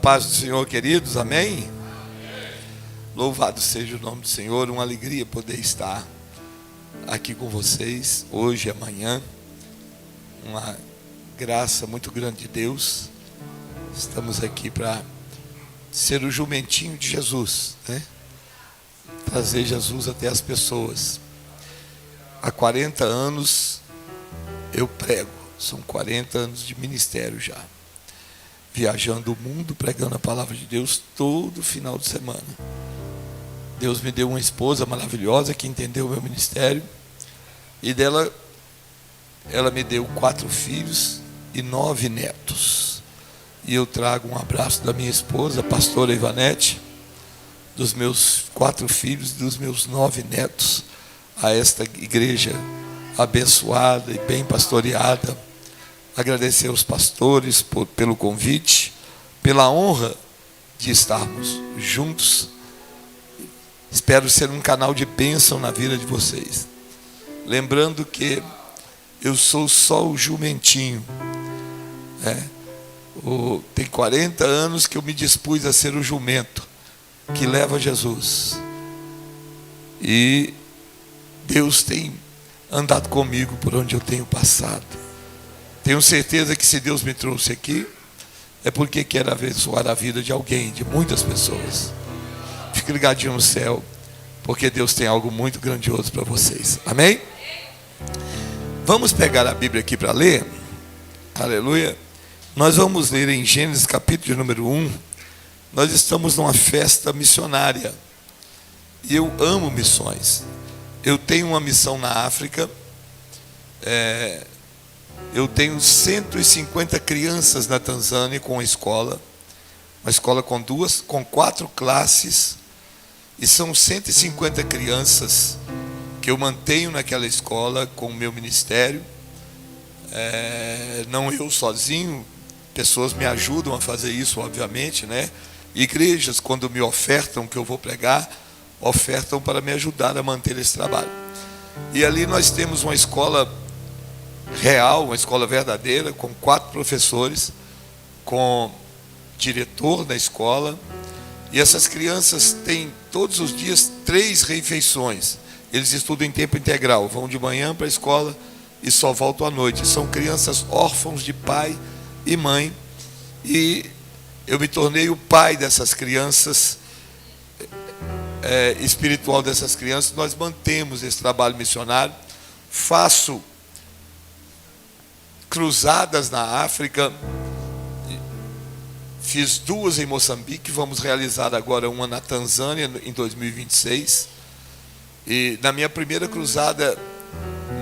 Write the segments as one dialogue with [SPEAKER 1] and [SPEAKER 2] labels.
[SPEAKER 1] paz do Senhor, queridos, amém? Louvado seja o nome do Senhor, uma alegria poder estar aqui com vocês, hoje e amanhã, uma graça muito grande de Deus. Estamos aqui para ser o jumentinho de Jesus, né? Trazer Jesus até as pessoas. Há 40 anos eu prego, são 40 anos de ministério já. Viajando o mundo, pregando a palavra de Deus todo final de semana. Deus me deu uma esposa maravilhosa que entendeu o meu ministério. E dela, ela me deu 4 filhos e 9 netos. E eu trago um abraço da minha esposa, a pastora Ivanete, dos meus 4 filhos e dos meus 9 netos, a esta igreja abençoada e bem pastoreada. Agradecer aos pastores pelo convite, pela honra de estarmos juntos. Espero ser um canal de bênção na vida de vocês. Lembrando que eu sou só o jumentinho. Tem 40 anos que eu me dispus a ser o jumento que leva Jesus. E Deus tem andado comigo por onde eu tenho passado. Tenho certeza que se Deus me trouxe aqui, é porque quer abençoar a vida de alguém, de muitas pessoas. Fique ligadinho no céu, porque Deus tem algo muito grandioso para vocês. Amém? Vamos pegar a Bíblia aqui para ler. Aleluia. Nós vamos ler em Gênesis capítulo de número 1. Nós estamos numa festa missionária. E eu amo missões. Eu tenho uma missão na África. Eu tenho 150 crianças na Tanzânia com uma escola com 4 classes, e são 150 crianças que eu mantenho naquela escola com o meu ministério. Não eu sozinho, pessoas me ajudam a fazer isso, obviamente, né? Igrejas, quando me ofertam que eu vou pregar, ofertam para me ajudar a manter esse trabalho. E ali nós temos uma escola real, uma escola verdadeira, com 4 professores, com diretor da escola, e essas crianças têm todos os dias 3 refeições. Eles estudam em tempo integral, vão de manhã para a escola e só voltam à noite. São crianças órfãos de pai e mãe, e eu me tornei o pai dessas crianças, espiritual dessas crianças. Nós mantemos esse trabalho missionário. Faço cruzadas na África, fiz 2 em Moçambique, vamos realizar agora uma na Tanzânia em 2026. E na minha primeira cruzada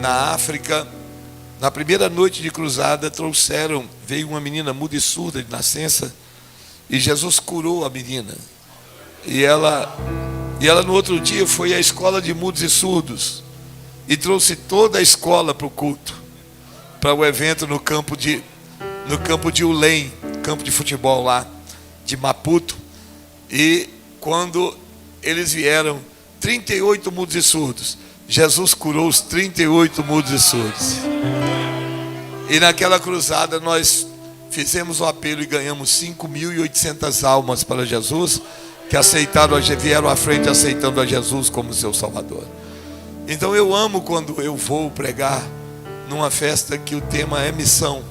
[SPEAKER 1] na África, na primeira noite de cruzada, veio uma menina muda e surda de nascença, e Jesus curou a menina. E ela no outro dia foi à escola de mudos e surdos e trouxe toda a escola para o culto, para o evento no campo de Ulém, campo de futebol lá de Maputo. E quando eles vieram, 38 mudos e surdos, Jesus curou os 38 mudos e surdos. E naquela cruzada nós fizemos um apelo e ganhamos 5.800 almas para Jesus, que vieram à frente aceitando a Jesus como seu Salvador. Então eu amo quando eu vou pregar numa festa que o tema é missão,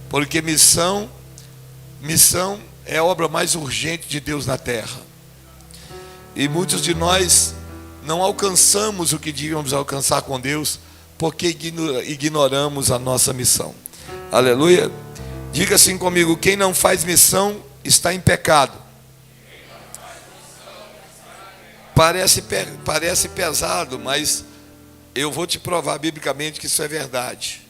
[SPEAKER 1] porque missão é a obra mais urgente de Deus na terra, e muitos de nós não alcançamos o que devíamos alcançar com Deus, porque ignoramos a nossa missão. Aleluia. Diga assim comigo: quem não faz missão está em pecado. Parece pesado, mas eu vou te provar biblicamente que isso é verdade.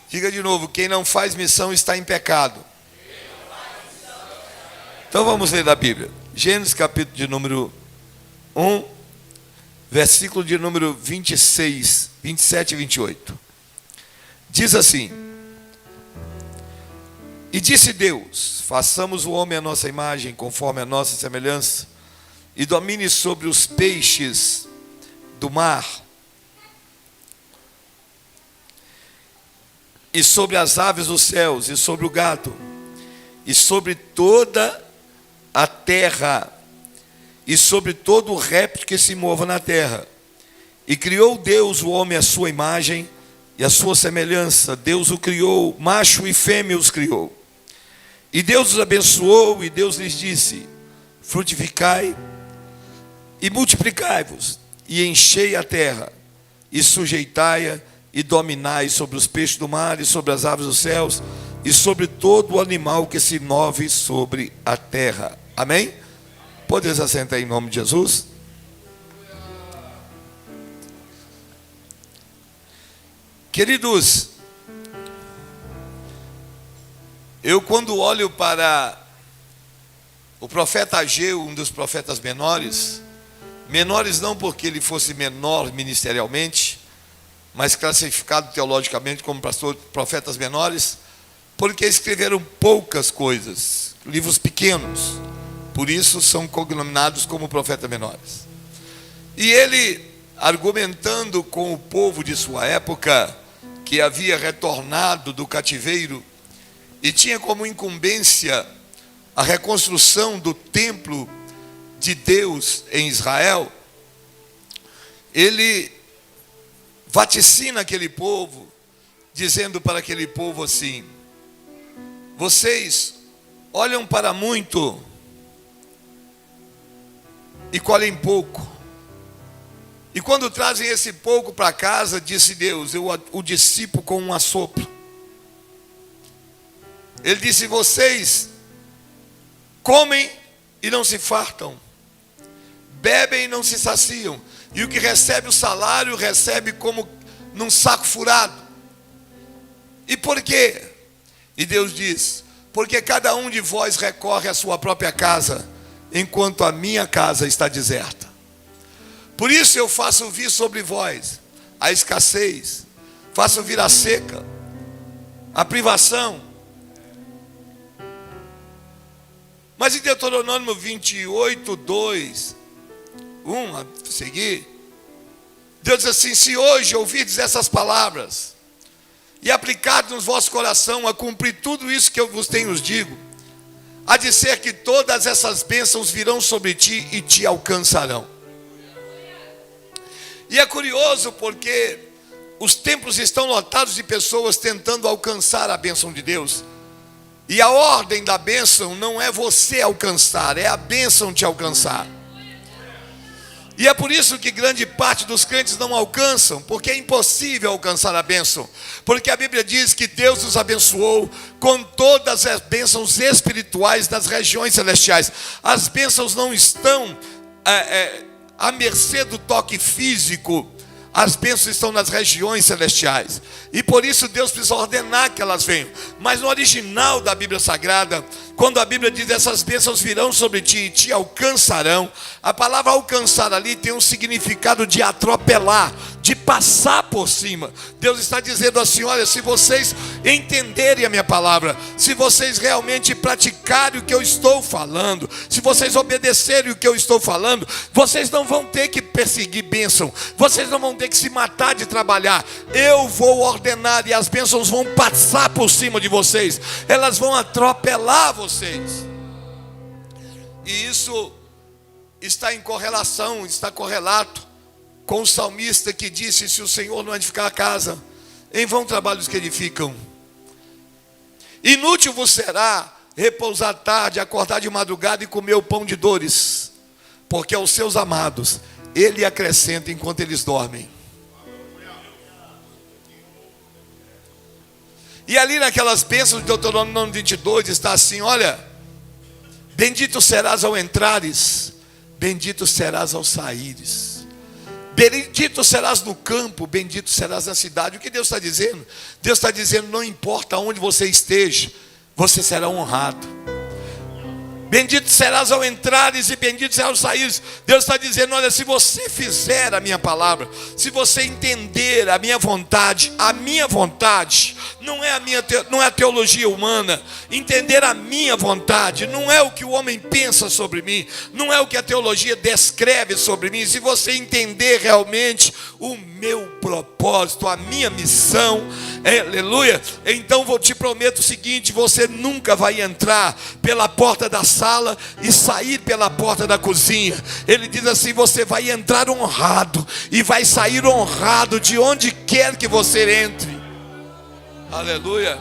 [SPEAKER 1] Diga de novo: quem não faz missão está em pecado. Então vamos ler da Bíblia. Gênesis capítulo de número 1, versículo de número 26, 27 e 28. Diz assim: e disse Deus: façamos o homem à nossa imagem, conforme a nossa semelhança, e domine sobre os peixes do mar, e sobre as aves dos céus, e sobre o gado, e sobre toda a terra e sobre todo o réptil que se mova na terra. E criou Deus o homem à sua imagem e à sua semelhança. Deus o criou, macho e fêmea os criou. E Deus os abençoou e Deus lhes disse: frutificai e multiplicai-vos, e enchei a terra, e sujeitai-a, e dominai sobre os peixes do mar, e sobre as aves dos céus, e sobre todo o animal que se move sobre a terra. Amém? Podeis assentar em nome de Jesus? Queridos, eu quando olho para o profeta Ageu, um dos profetas menores não porque ele fosse menor ministerialmente, mas classificado teologicamente como profetas menores, porque escreveram poucas coisas, livros pequenos, por isso são cognominados como profetas menores. E ele, argumentando com o povo de sua época, que havia retornado do cativeiro, e tinha como incumbência a reconstrução do templo de Deus em Israel, ele vaticina aquele povo, dizendo para aquele povo assim: vocês olham para muito e colhem pouco, e quando trazem esse pouco para casa, disse Deus, eu o dissipo com um assopro. Ele disse: vocês comem e não se fartam, bebem e não se saciam, e o que recebe o salário, recebe como num saco furado. E por quê? E Deus diz: porque cada um de vós recorre à sua própria casa, enquanto a minha casa está deserta. Por isso eu faço vir sobre vós a escassez, faço vir a seca, a privação. Mas em Deuteronômio 28, 2, 1 a seguir, Deus diz assim: se hoje ouvirdes essas palavras e aplicardes no vosso coração a cumprir tudo isso que eu vos tenho digo, há de ser que todas essas bênçãos virão sobre ti e te alcançarão. E é curioso porque os templos estão lotados de pessoas tentando alcançar a bênção de Deus. E a ordem da bênção não é você alcançar, é a bênção te alcançar. E é por isso que grande parte dos crentes não alcançam, porque é impossível alcançar a bênção. Porque a Bíblia diz que Deus nos abençoou com todas as bênçãos espirituais das regiões celestiais. As bênçãos não estão à mercê do toque físico. As bênçãos estão nas regiões celestiais. E por isso Deus precisa ordenar que elas venham. Mas no original da Bíblia Sagrada, quando a Bíblia diz essas bênçãos virão sobre ti e te alcançarão, a palavra alcançar ali tem um significado de atropelar, de passar por cima. Deus está dizendo assim: olha, se vocês entenderem a minha palavra, se vocês realmente praticarem o que eu estou falando, se vocês obedecerem o que eu estou falando, vocês não vão ter que perseguir bênção, vocês não vão ter que se matar de trabalhar. Eu vou ordenar e as bênçãos vão passar por cima de vocês, elas vão atropelar vocês. E isso está em correlação, está correlato com o salmista que disse: se o Senhor não edificar a casa, em vão trabalhos que edificam. Inútil vos será repousar tarde, acordar de madrugada e comer o pão de dores, porque aos seus amados Ele acrescenta enquanto eles dormem. E ali naquelas bênçãos de Deuteronômio 22 está assim: olha, bendito serás ao entrares, bendito serás ao saíres, bendito serás no campo, bendito serás na cidade. O que Deus está dizendo? Deus está dizendo: não importa onde você esteja, você será honrado. Bendito serás ao entrares e bendito serás ao saíres. Deus está dizendo: olha, se você fizer a minha palavra, se você entender a minha vontade não é não é a teologia humana, entender a minha vontade, não é o que o homem pensa sobre mim, não é o que a teologia descreve sobre mim. Se você entender realmente o meu propósito, a minha missão, aleluia, então eu te prometo o seguinte: você nunca vai entrar pela porta da sala e sair pela porta da cozinha. Ele diz assim: você vai entrar honrado e vai sair honrado de onde quer que você entre. Aleluia.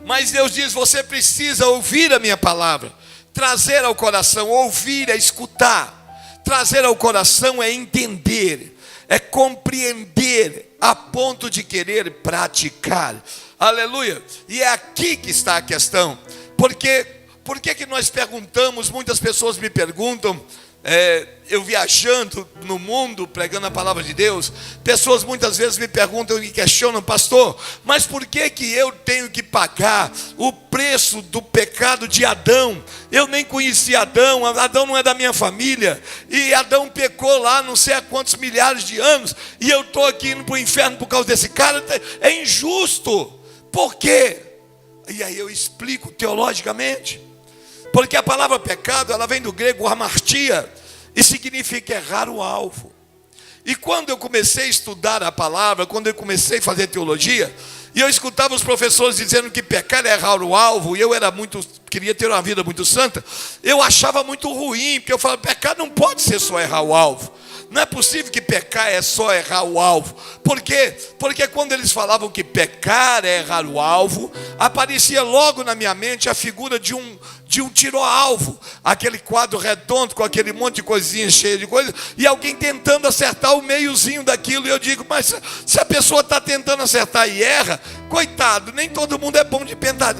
[SPEAKER 1] Mas Deus diz: você precisa ouvir a minha palavra, trazer ao coração. Ouvir é escutar, trazer ao coração é entender, é compreender a ponto de querer praticar. Aleluia. E é aqui que está a questão. Por que nós perguntamos? Muitas pessoas me perguntam, eu viajando no mundo, pregando a palavra de Deus, pessoas muitas vezes me perguntam e me questionam: pastor, mas por que eu tenho que pagar o preço do pecado de Adão? Eu nem conheci Adão, Adão não é da minha família, e Adão pecou lá não sei há quantos milhares de anos, e eu estou aqui indo para o inferno por causa desse cara. É injusto. Por quê? E aí eu explico teologicamente. Porque a palavra pecado, ela vem do grego hamartia, e significa errar o alvo. E quando eu comecei a estudar a palavra, quando eu comecei a fazer teologia, e eu escutava os professores dizendo que pecar é errar o alvo, e eu queria ter uma vida muito santa, eu achava muito ruim, porque eu falava: pecar não pode ser só errar o alvo. Não é possível que pecar é só errar o alvo. Por quê? Porque quando eles falavam que pecar é errar o alvo, aparecia logo na minha mente a figura de um tiro a alvo, aquele quadro redondo com aquele monte de coisinhas cheias de coisas, e alguém tentando acertar o meiozinho daquilo. E eu digo: mas se a pessoa está tentando acertar e erra, coitado, nem todo mundo é bom de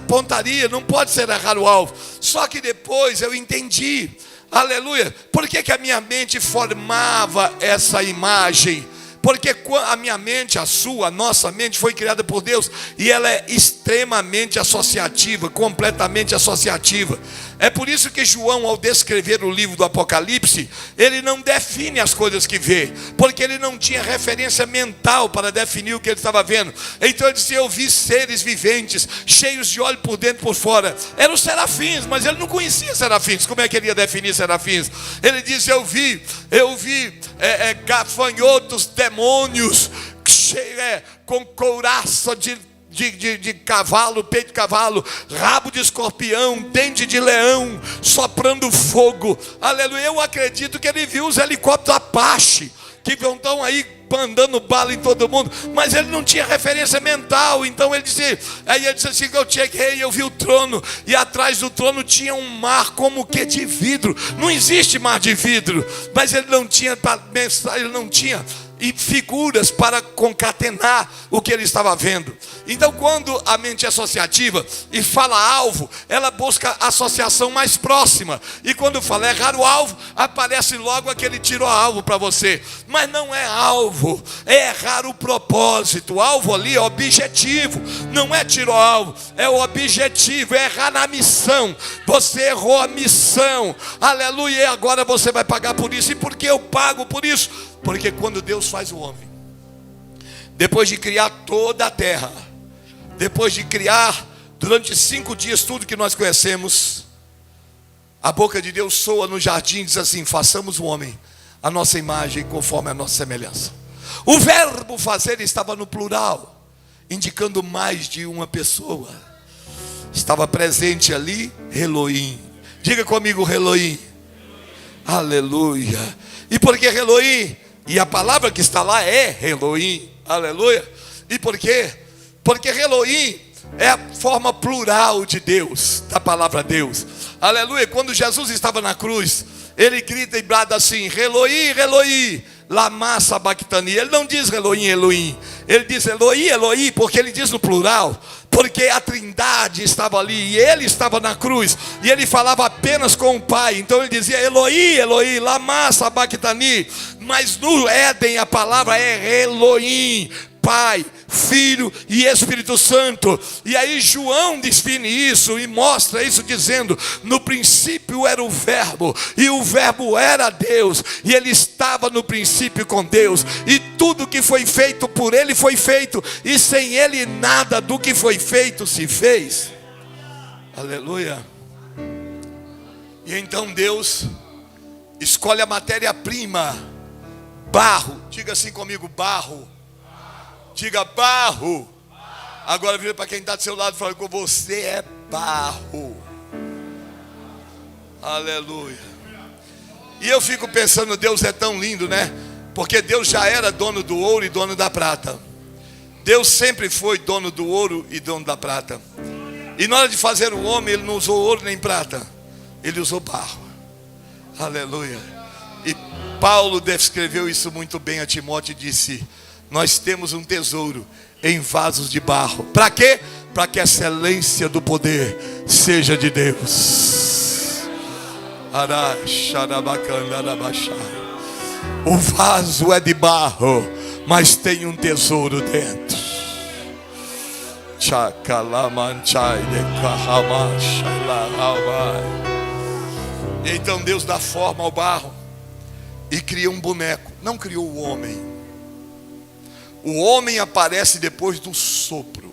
[SPEAKER 1] pontaria, não pode ser errar o alvo. Só que depois eu entendi, aleluia, por que a minha mente formava essa imagem? Porque a minha mente, a nossa mente foi criada por Deus, e ela é extremamente associativa, completamente associativa. É por isso que João, ao descrever o livro do Apocalipse, ele não define as coisas que vê, porque ele não tinha referência mental para definir o que ele estava vendo. Então ele disse: eu vi seres viventes, cheios de óleo por dentro e por fora. Eram os serafins, mas ele não conhecia serafins. Como é que ele ia definir serafins? Ele diz: eu vi gafanhotos, demônios, com couraça de cavalo, peito de cavalo, rabo de escorpião, dente de leão, soprando fogo. Aleluia. Eu acredito que ele viu os helicópteros Apache, que estão aí mandando bala em todo mundo, mas ele não tinha referência mental. Então ele disse assim: eu cheguei, eu vi o trono, e atrás do trono tinha um mar como que de vidro. Não existe mar de vidro, mas ele não tinha e figuras para concatenar o que ele estava vendo. Então, quando a mente é associativa e fala alvo, ela busca a associação mais próxima. E quando fala errar o alvo, aparece logo aquele tiro a alvo para você. Mas não é alvo, é errar o propósito. O alvo ali é objetivo, não é tiro a alvo, é o objetivo, é errar na missão. Você errou a missão, aleluia, e agora você vai pagar por isso. E por que eu pago por isso? Porque quando Deus faz o homem, depois de criar toda a terra, depois de criar durante 5 dias tudo que nós conhecemos, a boca de Deus soa no jardim e diz assim: façamos o homem a nossa imagem, conforme a nossa semelhança. O verbo fazer estava no plural, indicando mais de uma pessoa. Estava presente ali Elohim. Diga comigo: Elohim. Aleluia. E por que Elohim? E a palavra que está lá é Elohim. Aleluia. E por quê? Porque Elohim é a forma plural de Deus, da palavra Deus. Aleluia. Quando Jesus estava na cruz, ele grita e brada assim: Elohim, Elohim, lama sabachthani. Ele não diz Elohim, Elohim, ele diz Elohim, Elohim, porque ele diz no plural. Porque a trindade estava ali, e ele estava na cruz, e ele falava apenas com o Pai. Então ele dizia Elohim, Elohim, lama sabachthani. Mas no Éden a palavra é Elohim, Pai, Filho e Espírito Santo. E aí João define isso e mostra isso dizendo: no princípio era o verbo, e o verbo era Deus, e ele estava no princípio com Deus, e tudo que foi feito por ele foi feito, e sem ele nada do que foi feito se fez. Aleluia. E então Deus escolhe a matéria-prima, barro. Diga assim comigo: barro. Diga: barro. Agora vira para quem está do seu lado e fala: com você é barro. Aleluia. E eu fico pensando, Deus é tão lindo, né? Porque Deus já era dono do ouro e dono da prata. Deus sempre foi dono do ouro e dono da prata. E na hora de fazer o homem, ele não usou ouro nem prata, ele usou barro. Aleluia. E Paulo descreveu isso muito bem a Timóteo e disse: nós temos um tesouro em vasos de barro. Para quê? Para que a excelência do poder seja de Deus. O vaso é de barro, mas tem um tesouro dentro. Então Deus dá forma ao barro e cria um boneco. Não criou o homem. O homem aparece depois do sopro.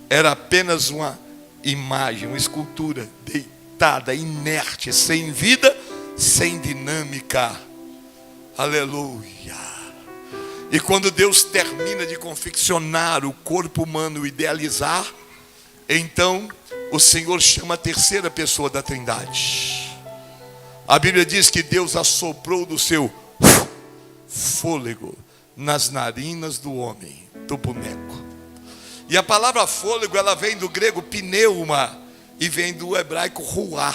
[SPEAKER 1] Era apenas uma imagem, uma escultura deitada, inerte, sem vida, sem dinâmica. Aleluia. E quando Deus termina de confeccionar o corpo humano, idealizar, então o Senhor chama a terceira pessoa da Trindade. A Bíblia diz que Deus assoprou do seu fôlego nas narinas do homem, do boneco. E a palavra fôlego, ela vem do grego pneuma e vem do hebraico ruá.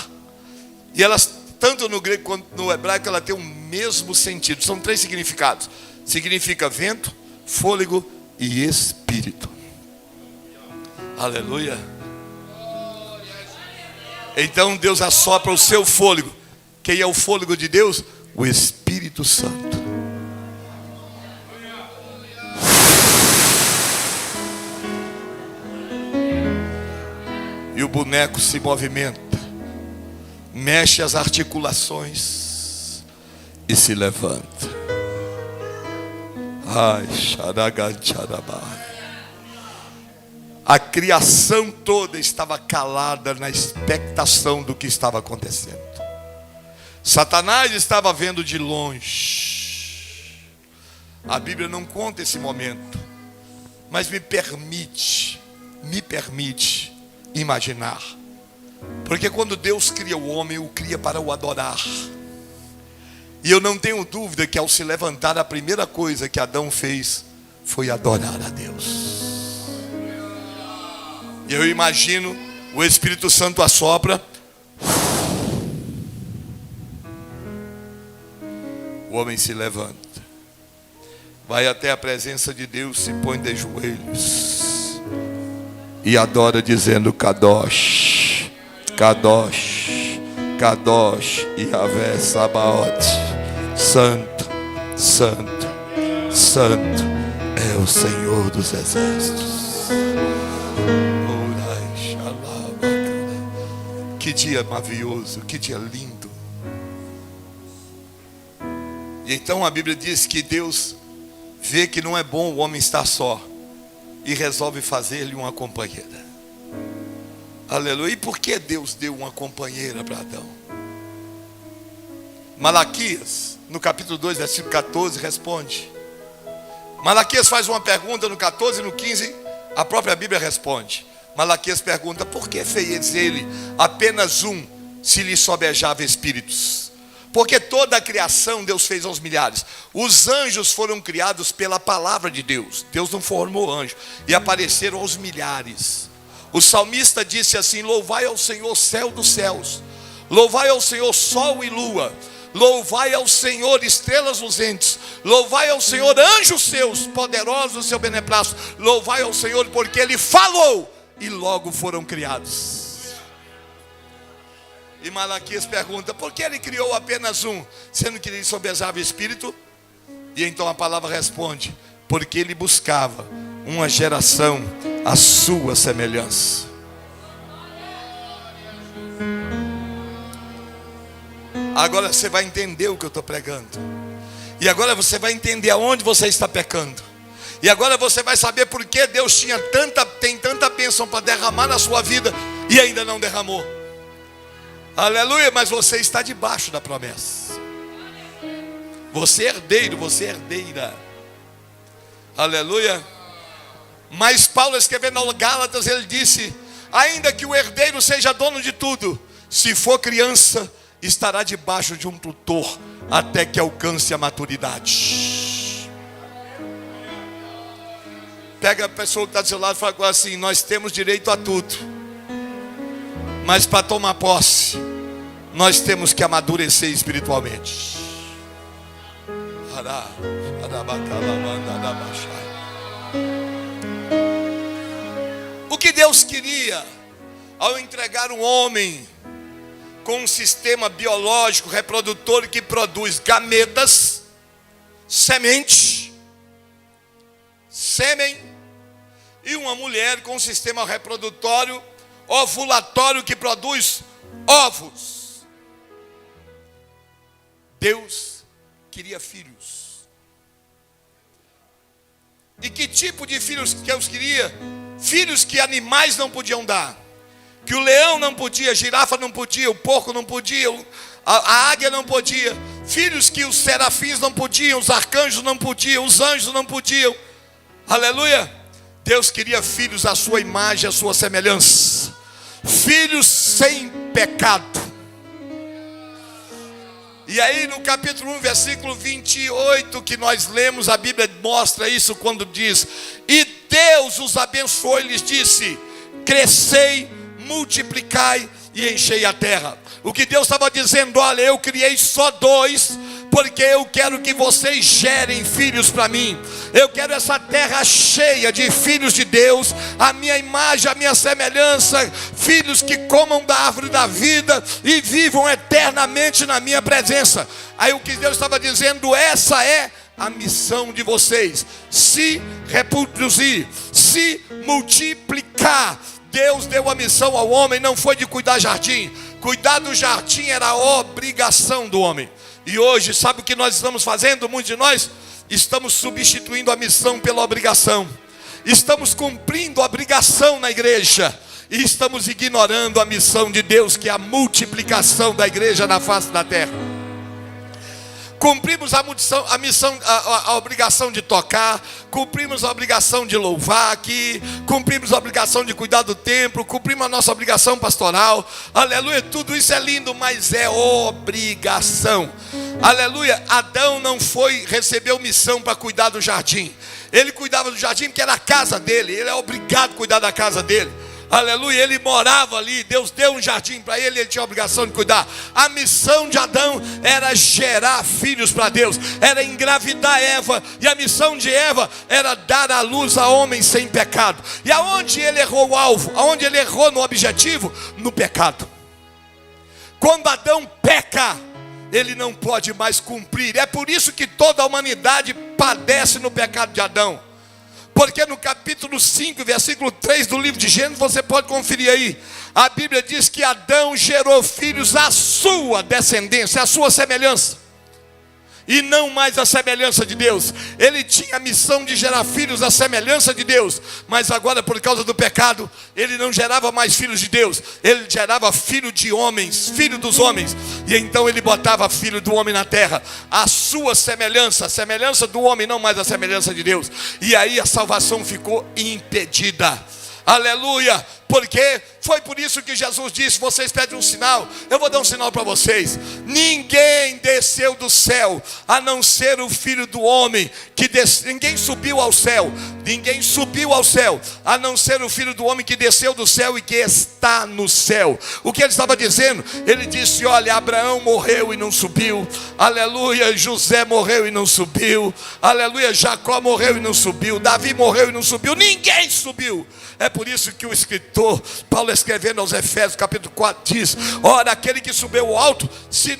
[SPEAKER 1] E elas, tanto no grego quanto no hebraico, ela tem o mesmo sentido. São 3 significados. Significa vento, fôlego e espírito. Aleluia. Então Deus assopra o seu fôlego. Quem é o fôlego de Deus? O Espírito Santo. E o boneco se movimenta, mexe as articulações e se levanta. Ai, a criação toda estava calada na expectação do que estava acontecendo. Satanás estava vendo de longe. A Bíblia não conta esse momento, mas me permite imaginar. Porque quando Deus cria o homem, o cria para o adorar. E eu não tenho dúvida que ao se levantar, a primeira coisa que Adão fez foi adorar a Deus. E eu imagino o Espírito Santo assopra. O homem se levanta, vai até a presença de Deus, se põe de joelhos e adora dizendo: Kadosh, Kadosh, Kadosh, Yahvé Sabaoth. Santo, Santo, Santo é o Senhor dos exércitos. Que dia maravilhoso, que dia lindo. E então a Bíblia diz que Deus vê que não é bom o homem estar só e resolve fazer-lhe uma companheira. Aleluia. E por que Deus deu uma companheira para Adão? Malaquias, no capítulo 2, versículo 14, responde. Malaquias faz uma pergunta no 14 e no 15, a própria Bíblia responde. Malaquias pergunta: por que fez ele apenas um, se lhe sobejava espíritos? Porque toda a criação Deus fez aos milhares. Os anjos foram criados pela palavra de Deus. Deus não formou anjo. E apareceram aos milhares. O salmista disse assim: louvai ao Senhor, céu dos céus. Louvai ao Senhor, sol e lua. Louvai ao Senhor, estrelas luzentes. Louvai ao Senhor, anjos seus, poderosos do seu beneplácito. Louvai ao Senhor, porque Ele falou e logo foram criados. E Malaquias pergunta: por que Ele criou apenas um, sendo que Ele sobejava espírito? E então a palavra responde: porque Ele buscava uma geração à sua semelhança. Agora você vai entender o que eu estou pregando. E agora você vai entender aonde você está pecando. E agora você vai saber por que Deus tem tanta bênção para derramar na sua vida e ainda não derramou. Aleluia, mas você está debaixo da promessa. Você é herdeiro, você é herdeira. Aleluia. Mas Paulo, escrevendo aos Gálatas, ele disse: ainda que o herdeiro seja dono de tudo, se for criança, estará debaixo de um tutor até que alcance a maturidade. Pega a pessoa que está do seu lado e fala assim: nós temos direito a tudo, mas para tomar posse, nós temos que amadurecer espiritualmente. O que Deus queria ao entregar um homem com um sistema biológico reprodutor que produz gametas, semente, sêmen, e uma mulher com um sistema reprodutório ovulatório que produz ovos. Deus queria filhos. E que tipo de filhos que Deus queria? Filhos que animais não podiam dar. Que o leão não podia, a girafa não podia, o porco não podia, a águia não podia. Filhos que os serafins não podiam, os arcanjos não podiam, os anjos não podiam. Aleluia. Deus queria filhos à sua imagem, à sua semelhança. Filhos sem pecado. E aí no capítulo 1, versículo 28, que nós lemos, a Bíblia mostra isso quando diz: e Deus os abençoou e lhes disse: crescei, multiplicai e enchei a terra. O que Deus estava dizendo: olha, eu criei só dois, porque eu quero que vocês gerem filhos para mim. Eu quero essa terra cheia de filhos de Deus, a minha imagem, a minha semelhança, filhos que comam da árvore da vida e vivam eternamente na minha presença. Aí o que Deus estava dizendo: essa é a missão de vocês: se reproduzir, se multiplicar. Deus deu a missão ao homem, não foi de cuidar do jardim. Cuidar do jardim era a obrigação do homem. E hoje, sabe o que nós estamos fazendo? Muitos de nós estamos substituindo a missão pela obrigação. Estamos cumprindo a obrigação na igreja e estamos ignorando a missão de Deus, que é a multiplicação da igreja na face da terra. Cumprimos a obrigação de tocar, cumprimos a obrigação de louvar aqui, cumprimos a obrigação de cuidar do templo, cumprimos a nossa obrigação pastoral. Aleluia, tudo isso é lindo, mas é obrigação. Aleluia, Adão não recebeu missão para cuidar do jardim. Ele cuidava do jardim porque era a casa dele, ele é obrigado a cuidar da casa dele. Aleluia, ele morava ali, Deus deu um jardim para ele, ele tinha a obrigação de cuidar. A missão de Adão era gerar filhos para Deus, era engravidar Eva. E a missão de Eva era dar à luz a homem sem pecado. E aonde ele errou o alvo? Aonde ele errou no objetivo? No pecado. Quando Adão peca, ele não pode mais cumprir. É por isso que toda a humanidade padece no pecado de Adão. Porque no capítulo 5, versículo 3 do livro de Gênesis, você pode conferir aí. A Bíblia diz que Adão gerou filhos à sua descendência, à sua semelhança, e não mais a semelhança de Deus. Ele tinha a missão de gerar filhos à semelhança de Deus, mas agora, por causa do pecado, ele não gerava mais filhos de Deus, ele gerava filho de homens, filho dos homens. E então ele botava filho do homem na terra, a sua semelhança, a semelhança do homem, não mais a semelhança de Deus. E aí a salvação ficou impedida. Aleluia. Porque foi por isso que Jesus disse: vocês pedem um sinal, eu vou dar um sinal para vocês. Ninguém desceu do céu, a não ser o Filho do Homem que ninguém subiu ao céu, a não ser o Filho do Homem que desceu do céu e que está no céu. O que ele estava dizendo? Ele disse: olha, Abraão morreu e não subiu, aleluia. José morreu e não subiu, aleluia. Jacó morreu e não subiu, Davi morreu e não subiu, ninguém subiu. É por isso que o escritor Paulo, escrevendo aos Efésios capítulo 4, diz: ora, aquele que subiu ao alto, se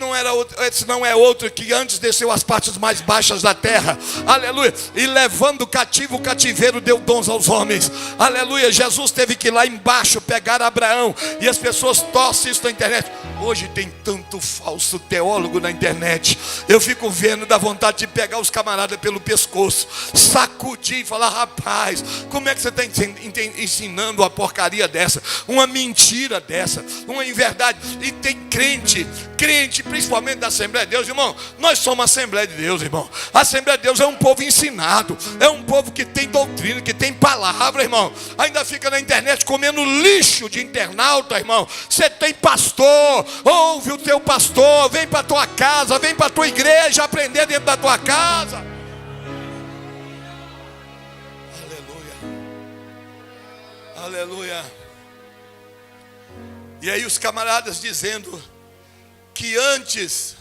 [SPEAKER 1] não é outro que antes desceu às partes mais baixas da terra, aleluia, e levando cativo viveiro deu dons aos homens. Aleluia. Jesus teve que ir lá embaixo pegar Abraão. E as pessoas torcem isso na internet. Hoje tem tanto falso teólogo na internet. Eu fico vendo, dá vontade de pegar os camaradas pelo pescoço, sacudir e falar: rapaz, como é que você está ensinando uma porcaria dessa, uma mentira dessa, uma inverdade? E tem crente, principalmente da Assembleia de Deus, irmão. Nós somos a Assembleia de Deus, irmão. A Assembleia de Deus é um povo ensinado, é um povo que tem doutrina, que tem palavra, irmão. Ainda fica na internet comendo lixo de internauta, irmão. Você tem pastor, ouve o teu pastor, vem para a tua casa, vem para a tua igreja aprender dentro da tua casa. Aleluia. Aleluia. E aí os camaradas dizendo que antes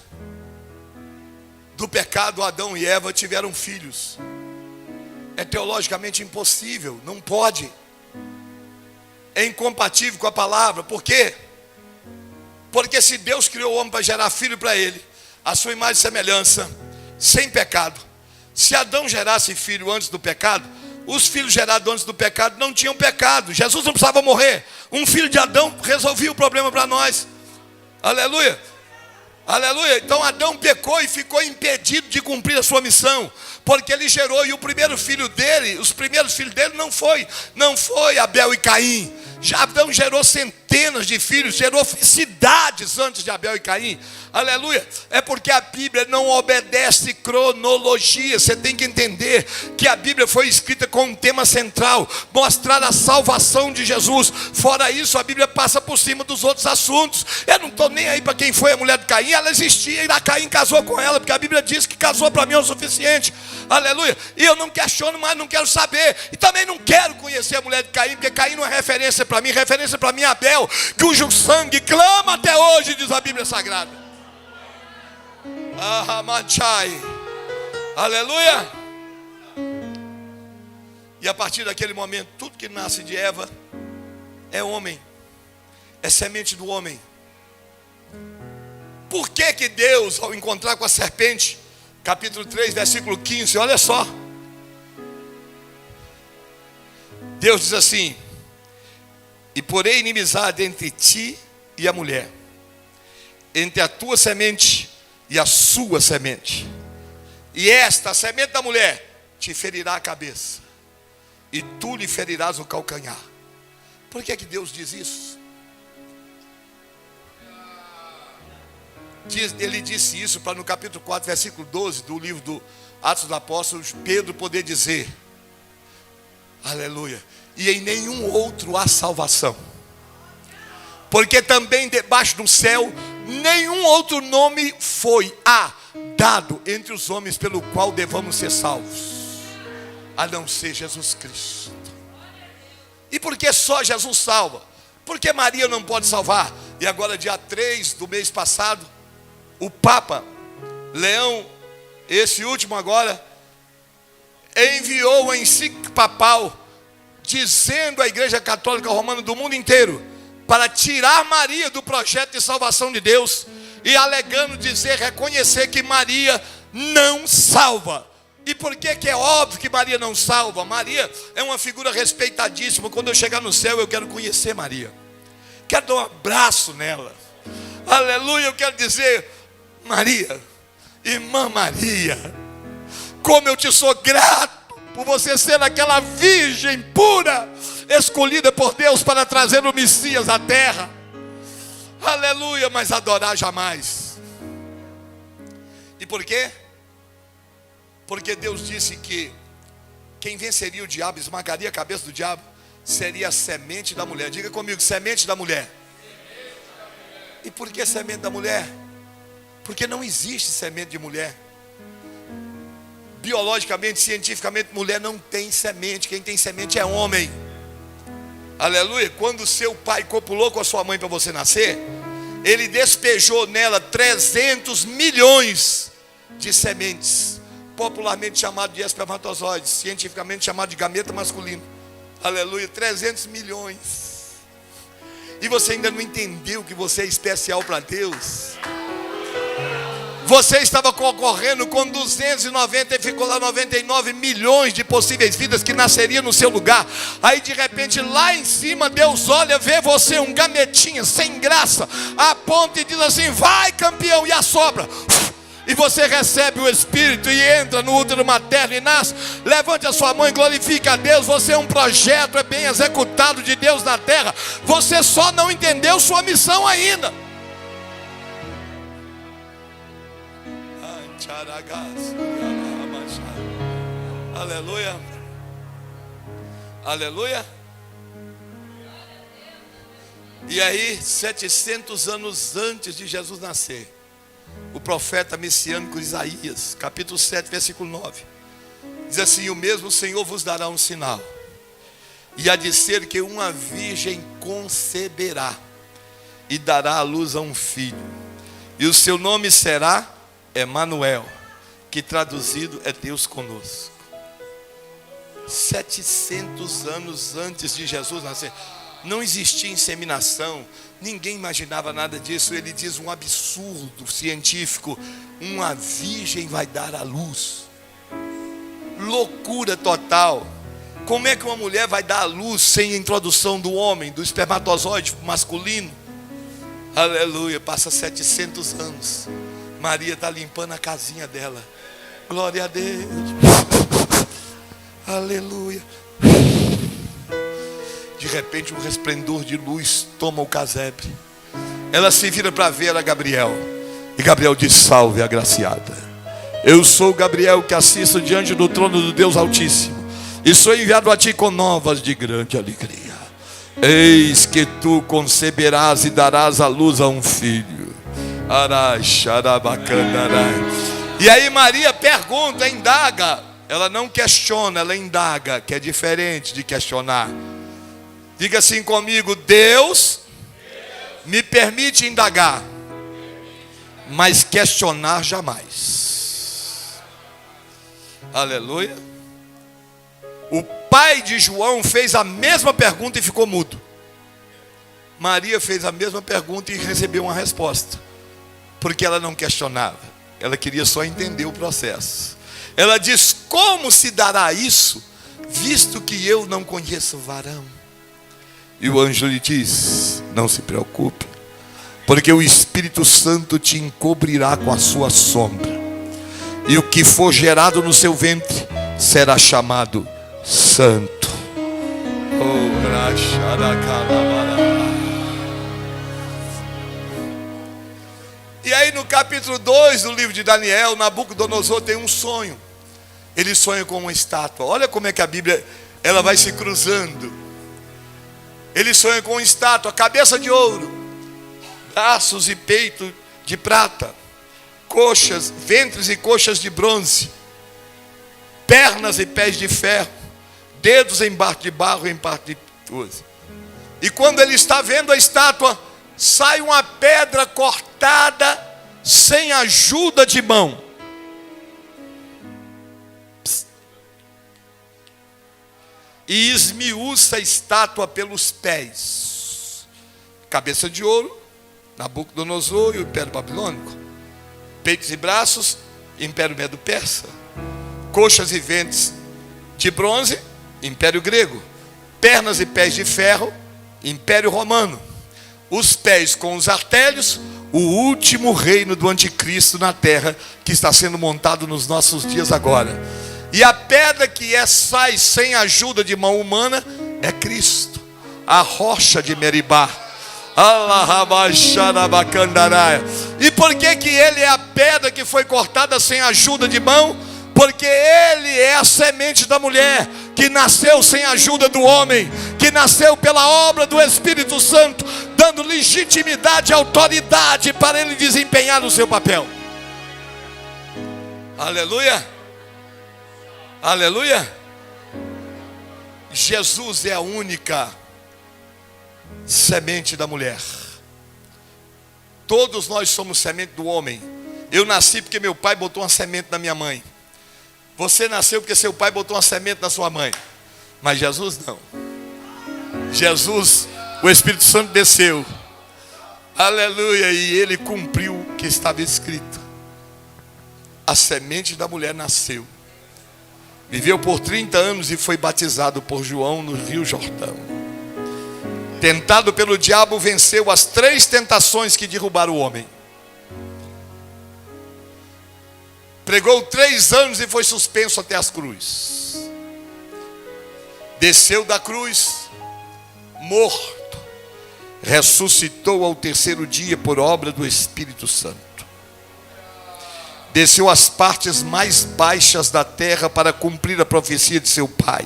[SPEAKER 1] do pecado, Adão e Eva tiveram filhos. É teologicamente impossível, não pode. É incompatível com a palavra. Por quê? Porque se Deus criou o homem para gerar filho para ele, a sua imagem e semelhança, sem pecado. Se Adão gerasse filho antes do pecado, os filhos gerados antes do pecado não tinham pecado. Jesus não precisava morrer. Um filho de Adão resolvia o problema para nós. Aleluia. Aleluia. Então Adão pecou e ficou impedido de cumprir a sua missão, porque ele gerou, e o primeiro filho dele, os primeiros filhos dele não foi Abel e Caim. Já Adão gerou centenas de filhos, gerou cidades antes de Abel e Caim. Aleluia. É porque a Bíblia não obedece cronologia. Você tem que entender que a Bíblia foi escrita com um tema central: mostrar a salvação de Jesus. Fora isso, a Bíblia passa por cima dos outros assuntos. Eu não estou nem aí para quem foi a mulher de Caim. Ela existia e a Caim casou com ela, porque a Bíblia diz que casou para mim é o suficiente. Aleluia. E eu não questiono mais, não quero saber. E também não quero conhecer a mulher de Caim, porque Caim não é referência para mim. Referência para mim é Abel, cujo sangue clama até hoje, diz a Bíblia Sagrada. Aleluia. E a partir daquele momento, tudo que nasce de Eva é homem, é semente do homem. Por que que Deus, ao encontrar com a serpente, capítulo 3, versículo 15, olha só, Deus diz assim: e porém inimizade entre ti e a mulher, entre a tua semente e a sua semente, e esta, a semente da mulher, te ferirá a cabeça, e tu lhe ferirás o calcanhar. Por que que Deus diz isso? Ele disse isso para no capítulo 4, versículo 12 do livro do Atos dos Apóstolos, Pedro poder dizer: aleluia, e em nenhum outro há salvação, porque também debaixo do céu nenhum outro nome foi dado entre os homens pelo qual devamos ser salvos, a não ser Jesus Cristo. E por que só Jesus salva? Porque Maria não pode salvar? E agora, dia 3 do mês passado, o Papa Leão, esse último agora, enviou uma encíclica papal dizendo à Igreja Católica Romana do mundo inteiro para tirar Maria do projeto de salvação de Deus, e alegando reconhecer que Maria não salva. E por que que é óbvio que Maria não salva? Maria é uma figura respeitadíssima. Quando eu chegar no céu, eu quero conhecer Maria, quero dar um abraço nela. Aleluia. Eu quero dizer: Maria, irmã Maria, como eu te sou grato por você ser aquela virgem pura, escolhida por Deus para trazer o Messias à terra. Aleluia. Mas adorar jamais. E por quê? Porque Deus disse que quem venceria o diabo, esmagaria a cabeça do diabo, seria a semente da mulher. Diga comigo: semente da mulher. E por que semente da mulher? Porque não existe semente de mulher. Biologicamente, cientificamente, mulher não tem semente. Quem tem semente é homem. Aleluia. Quando seu pai copulou com a sua mãe para você nascer, ele despejou nela 300 milhões de sementes, popularmente chamado de espermatozoides, cientificamente chamado de gameta masculino. Aleluia. 300 milhões. E você ainda não entendeu que você é especial para Deus? Você estava concorrendo com 290 e ficou lá 99 milhões de possíveis vidas que nasceriam no seu lugar. Aí de repente lá em cima Deus olha, vê você um gametinha sem graça, aponta e diz assim: vai campeão, e assopra. E você recebe o Espírito e entra no útero materno e nasce. Levante a sua mão e glorifique a Deus. Você é um projeto, é bem executado de Deus na terra. Você só não entendeu sua missão ainda. Aleluia. Aleluia. E aí, 700 anos antes de Jesus nascer, o profeta messiânico Isaías, capítulo 7, versículo 9, diz assim: o mesmo Senhor vos dará um sinal, e há de ser que uma virgem conceberá e dará à luz a um filho, e o seu nome será Emanuel, que traduzido é Deus conosco. 700 anos antes de Jesus nascer, não existia inseminação, ninguém imaginava nada disso. Ele diz um absurdo científico: uma virgem vai dar à luz. Loucura total. Como é que uma mulher vai dar à luz sem a introdução do homem, do espermatozoide masculino? Aleluia. Passa 700 anos, Maria está limpando a casinha dela. Glória a Deus. Aleluia. De repente um resplendor de luz toma o casebre. Ela se vira para ver a Gabriel. E Gabriel diz: salve, agraciada. Eu sou Gabriel, que assisto diante do trono do Deus Altíssimo, e sou enviado a ti com novas de grande alegria. Eis que tu conceberás e darás à luz a um filho. E aí Maria pergunta, indaga. Ela não questiona, ela indaga, que é diferente de questionar. Diga assim comigo: Deus me permite indagar, mas questionar jamais. Aleluia. O pai de João fez a mesma pergunta e ficou mudo. Maria fez a mesma pergunta e recebeu uma resposta, porque ela não questionava, ela queria só entender o processo. Ela diz: como se dará isso, visto que eu não conheço varão? E o anjo lhe diz: não se preocupe, porque o Espírito Santo te encobrirá com a sua sombra, e o que for gerado no seu ventre será chamado Santo. E aí no capítulo 2 do livro de Daniel, Nabucodonosor tem um sonho. Ele sonha com uma estátua. Olha como é que a Bíblia, ela vai se cruzando. Ele sonha com uma estátua, cabeça de ouro, braços e peito de prata, coxas, ventres e coxas de bronze, pernas e pés de ferro, dedos em parte de barro e em parte de bronze. E quando ele está vendo a estátua, sai uma pedra cortada sem ajuda de mão. E esmiuça a estátua pelos pés. Cabeça de ouro, Nabucodonosor e o Império Babilônico. Peitos e braços, Império Medo-Persa. Coxas e ventres de bronze, Império Grego. Pernas e pés de ferro, Império Romano. Os pés com os artérios, o último reino do anticristo na terra, que está sendo montado nos nossos dias agora. E a pedra que sai sem ajuda de mão humana é Cristo, a rocha de Meribá. E por que ele é a pedra que foi cortada sem ajuda de mão? Porque ele é a semente da mulher, que nasceu sem ajuda do homem, que nasceu pela obra do Espírito Santo, dando legitimidade e autoridade para ele desempenhar o seu papel. Aleluia. Aleluia. Jesus é a única semente da mulher. Todos nós somos semente do homem. Eu nasci porque meu pai botou uma semente na minha mãe. Você nasceu porque seu pai botou uma semente na sua mãe. Mas Jesus não. Jesus, o Espírito Santo desceu. Aleluia. E ele cumpriu o que estava escrito. a semente da mulher nasceu. Viveu por 30 anos e foi batizado por João no Rio Jordão. Tentado pelo diabo, venceu as 3 tentações que derrubaram o homem. Pregou 3 anos e foi suspenso até as cruzes. Desceu da cruz, morto. Ressuscitou ao 3º dia por obra do Espírito Santo. Desceu às partes mais baixas da terra para cumprir a profecia de seu pai.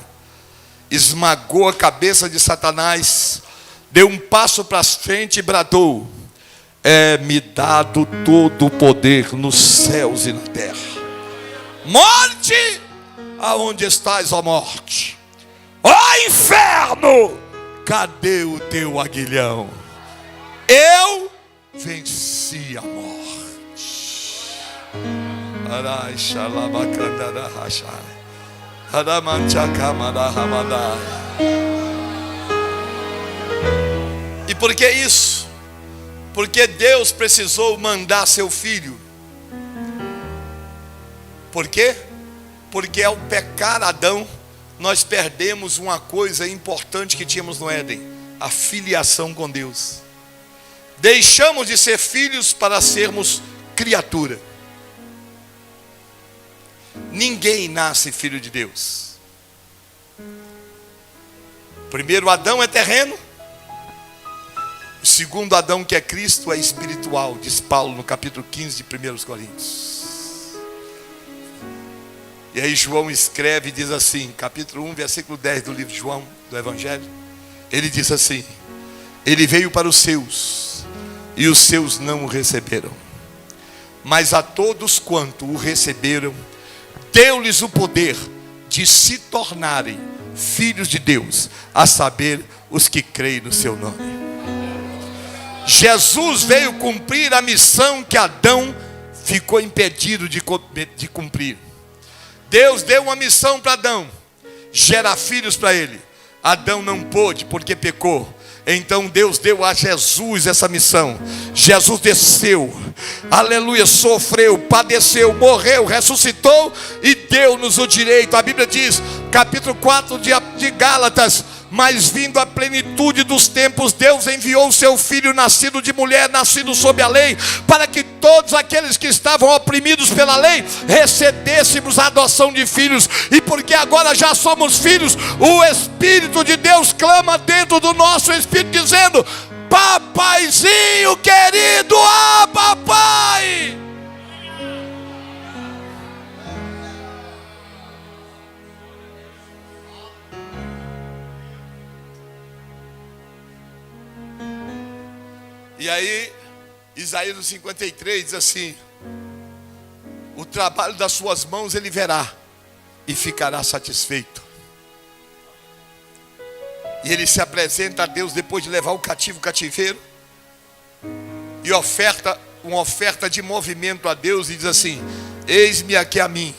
[SPEAKER 1] Esmagou a cabeça de Satanás, deu um passo para frente e bradou: é-me dado todo o poder nos céus e na terra. Morte, aonde estás, ó morte? Ó inferno, cadê o teu aguilhão? Eu venci a morte. E por que isso? Porque Deus precisou mandar seu filho. Por quê? Porque ao pecar Adão, nós perdemos uma coisa importante que tínhamos no Éden: a filiação com Deus. Deixamos de ser filhos para sermos criatura. Ninguém nasce filho de Deus. Primeiro Adão é terreno. O segundo Adão, que é Cristo, é espiritual, diz Paulo no capítulo 15 de 1 Coríntios. E aí João escreve e diz assim, capítulo 1, versículo 10 do livro de João, do Evangelho. Ele diz assim: ele veio para os seus, e os seus não o receberam. Mas a todos quanto o receberam, deu-lhes o poder de se tornarem filhos de Deus, a saber, os que creem no seu nome. Jesus veio cumprir a missão que Adão ficou impedido de cumprir. Deus deu uma missão para Adão: gerar filhos para ele. Adão não pôde porque pecou. Então Deus deu a Jesus essa missão. Jesus desceu, aleluia, sofreu, padeceu, morreu, ressuscitou e deu-nos o direito. A Bíblia diz, capítulo 4 de Gálatas: mas vindo a plenitude dos tempos, Deus enviou o seu Filho, nascido de mulher, nascido sob a lei, para que todos aqueles que estavam oprimidos pela lei recebêssemos a adoção de filhos. E porque agora já somos filhos, o Espírito de Deus clama dentro do nosso espírito, dizendo: papaizinho querido, papai. E aí, Isaías 53 diz assim: o trabalho das suas mãos ele verá e ficará satisfeito. E ele se apresenta a Deus depois de levar o cativo cativeiro e oferta uma oferta de movimento a Deus e diz assim: eis-me aqui a mim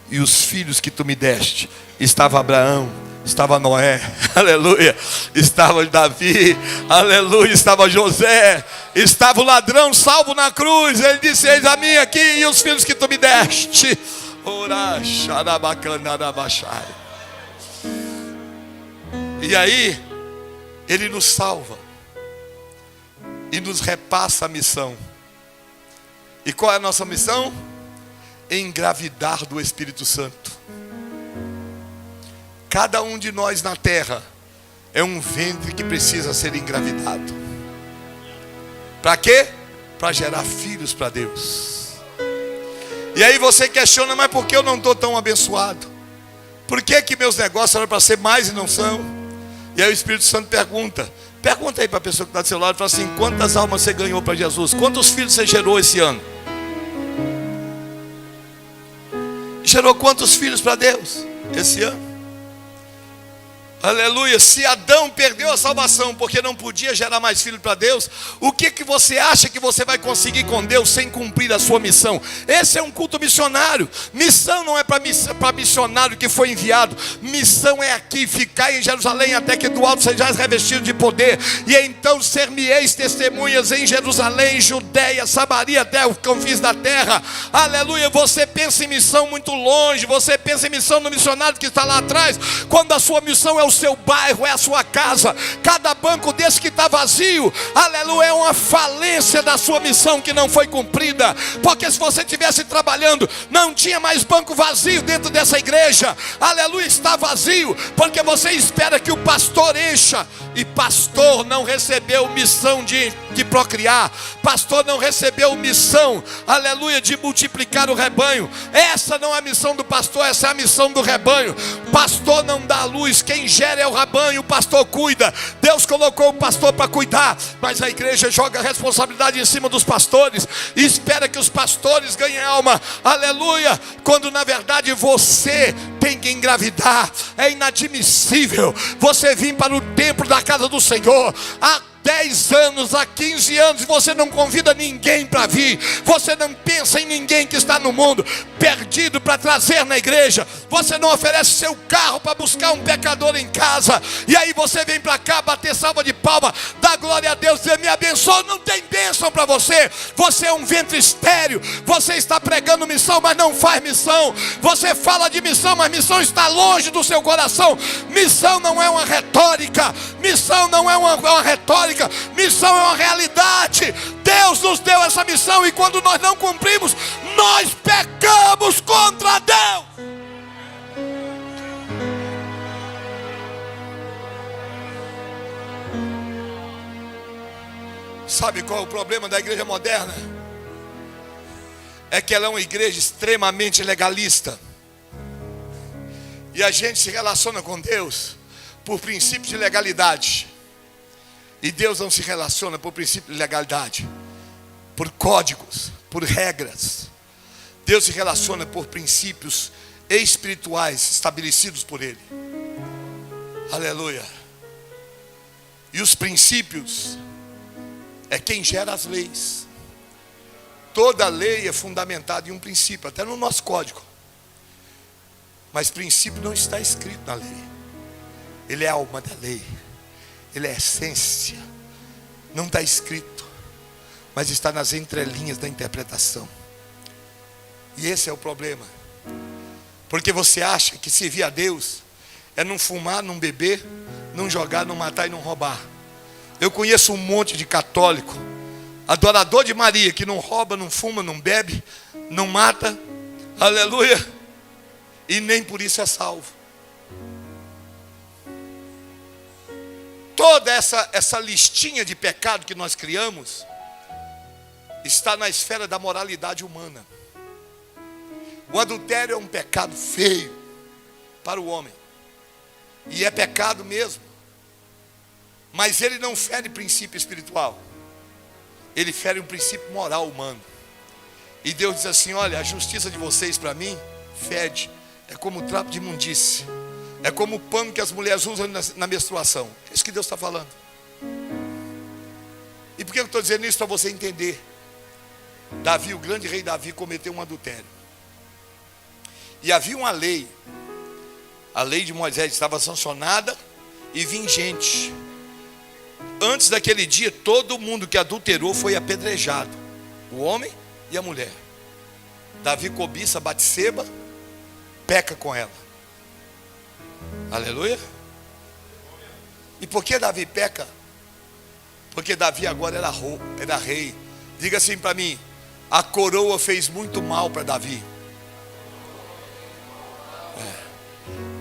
[SPEAKER 1] e os filhos que tu me deste. Estava Abraão, estava Noé, aleluia, estava Davi, aleluia, estava José, estava o ladrão salvo na cruz. Ele disse: eis a mim aqui e os filhos que tu me deste. E aí ele nos salva e nos repassa a missão. E qual é a nossa missão? Engravidar do Espírito Santo. Cada um de nós na terra é um ventre que precisa ser engravidado. Para quê? Para gerar filhos para Deus. E aí você questiona: mas por que eu não estou tão abençoado? Por que que meus negócios eram para ser mais e não são? E aí o Espírito Santo pergunta aí para a pessoa que está do seu lado, fala assim: quantas almas você ganhou para Jesus? Quantos filhos você gerou esse ano? Gerou quantos filhos para Deus esse ano? Aleluia. Se Adão perdeu a salvação porque não podia gerar mais filho para Deus, o que você acha que você vai conseguir com Deus sem cumprir a sua missão? Esse é um culto missionário. Missão não é para missionário que foi enviado. Missão é aqui, ficar em Jerusalém até que do alto sejais revestidos de poder, e então ser-me-eis testemunhas em Jerusalém, Judeia, Samaria, até os confins da terra. Aleluia. Você pensa em missão muito longe, você pensa em missão no missionário que está lá atrás, quando a sua missão é o seu bairro, é a sua casa. Cada banco desse que está vazio, aleluia, é uma falência da sua missão que não foi cumprida. Porque se você estivesse trabalhando, não tinha mais banco vazio dentro dessa igreja. Aleluia, está vazio porque você espera que o pastor encha, e pastor não recebeu missão de procriar, pastor não recebeu missão, aleluia, de multiplicar o rebanho. Essa não é a missão do pastor, essa é a missão do rebanho. Pastor não dá a luz, quem gera é o rebanho, o pastor cuida. Deus colocou o pastor para cuidar, mas a igreja joga a responsabilidade em cima dos pastores e espera que os pastores ganhem alma, aleluia, quando na verdade você tem que engravidar. É inadmissível você vir para o templo da casa do Senhor há 10 anos, há 15 anos, e você não convida ninguém para vir. Você não pensa em ninguém que está no mundo perdido para trazer na igreja. Você não oferece seu carro para buscar um pecador em casa. E aí você vem para cá bater salva de palma, dá glória a Deus, dizer me abençoa. Não tem bênção para você. Você é um ventre estéril. Você está pregando missão, mas não faz missão. Você fala de missão, mas missão está longe do seu coração. Missão não é uma retórica. Missão não é uma retórica. Missão é uma realidade. Deus nos deu essa missão, e quando nós não cumprimos, nós pecamos contra Deus. Sabe qual é o problema da igreja moderna? É que ela é uma igreja extremamente legalista, e a gente se relaciona com Deus por princípio de legalidade. E Deus não se relaciona por princípio de legalidade, por códigos, por regras. Deus se relaciona por princípios espirituais estabelecidos por Ele. Aleluia. E os princípios é quem gera as leis. Toda lei é fundamentada em um princípio, até no nosso código. Mas princípio não está escrito na lei. Ele é a alma da lei. Ele é a essência. Não está escrito, mas está nas entrelinhas da interpretação. E esse é o problema. Porque você acha que servir a Deus é não fumar, não beber, não jogar, não matar e não roubar. Eu conheço um monte de católico, adorador de Maria, que não rouba, não fuma, não bebe, não mata, aleluia, e nem por isso é salvo. Toda essa listinha de pecado que nós criamos está na esfera da moralidade humana. O adultério é um pecado feio para o homem, e é pecado mesmo, mas ele não fere princípio espiritual, ele fere um princípio moral humano. E Deus diz assim: olha, a justiça de vocês para mim fede, é como trapo de imundície, é como o pano que as mulheres usam na menstruação. É isso que Deus está falando. E por que eu estou dizendo isso? Para você entender. Davi, o grande rei Davi, cometeu um adultério. E havia uma lei. A lei de Moisés estava sancionada e vingente. Antes daquele dia, todo mundo que adulterou foi apedrejado. O homem e a mulher. Davi cobiça Batseba, peca com ela. Aleluia. E por que Davi peca? Porque Davi agora era rei. Diga assim para mim: a coroa fez muito mal para Davi.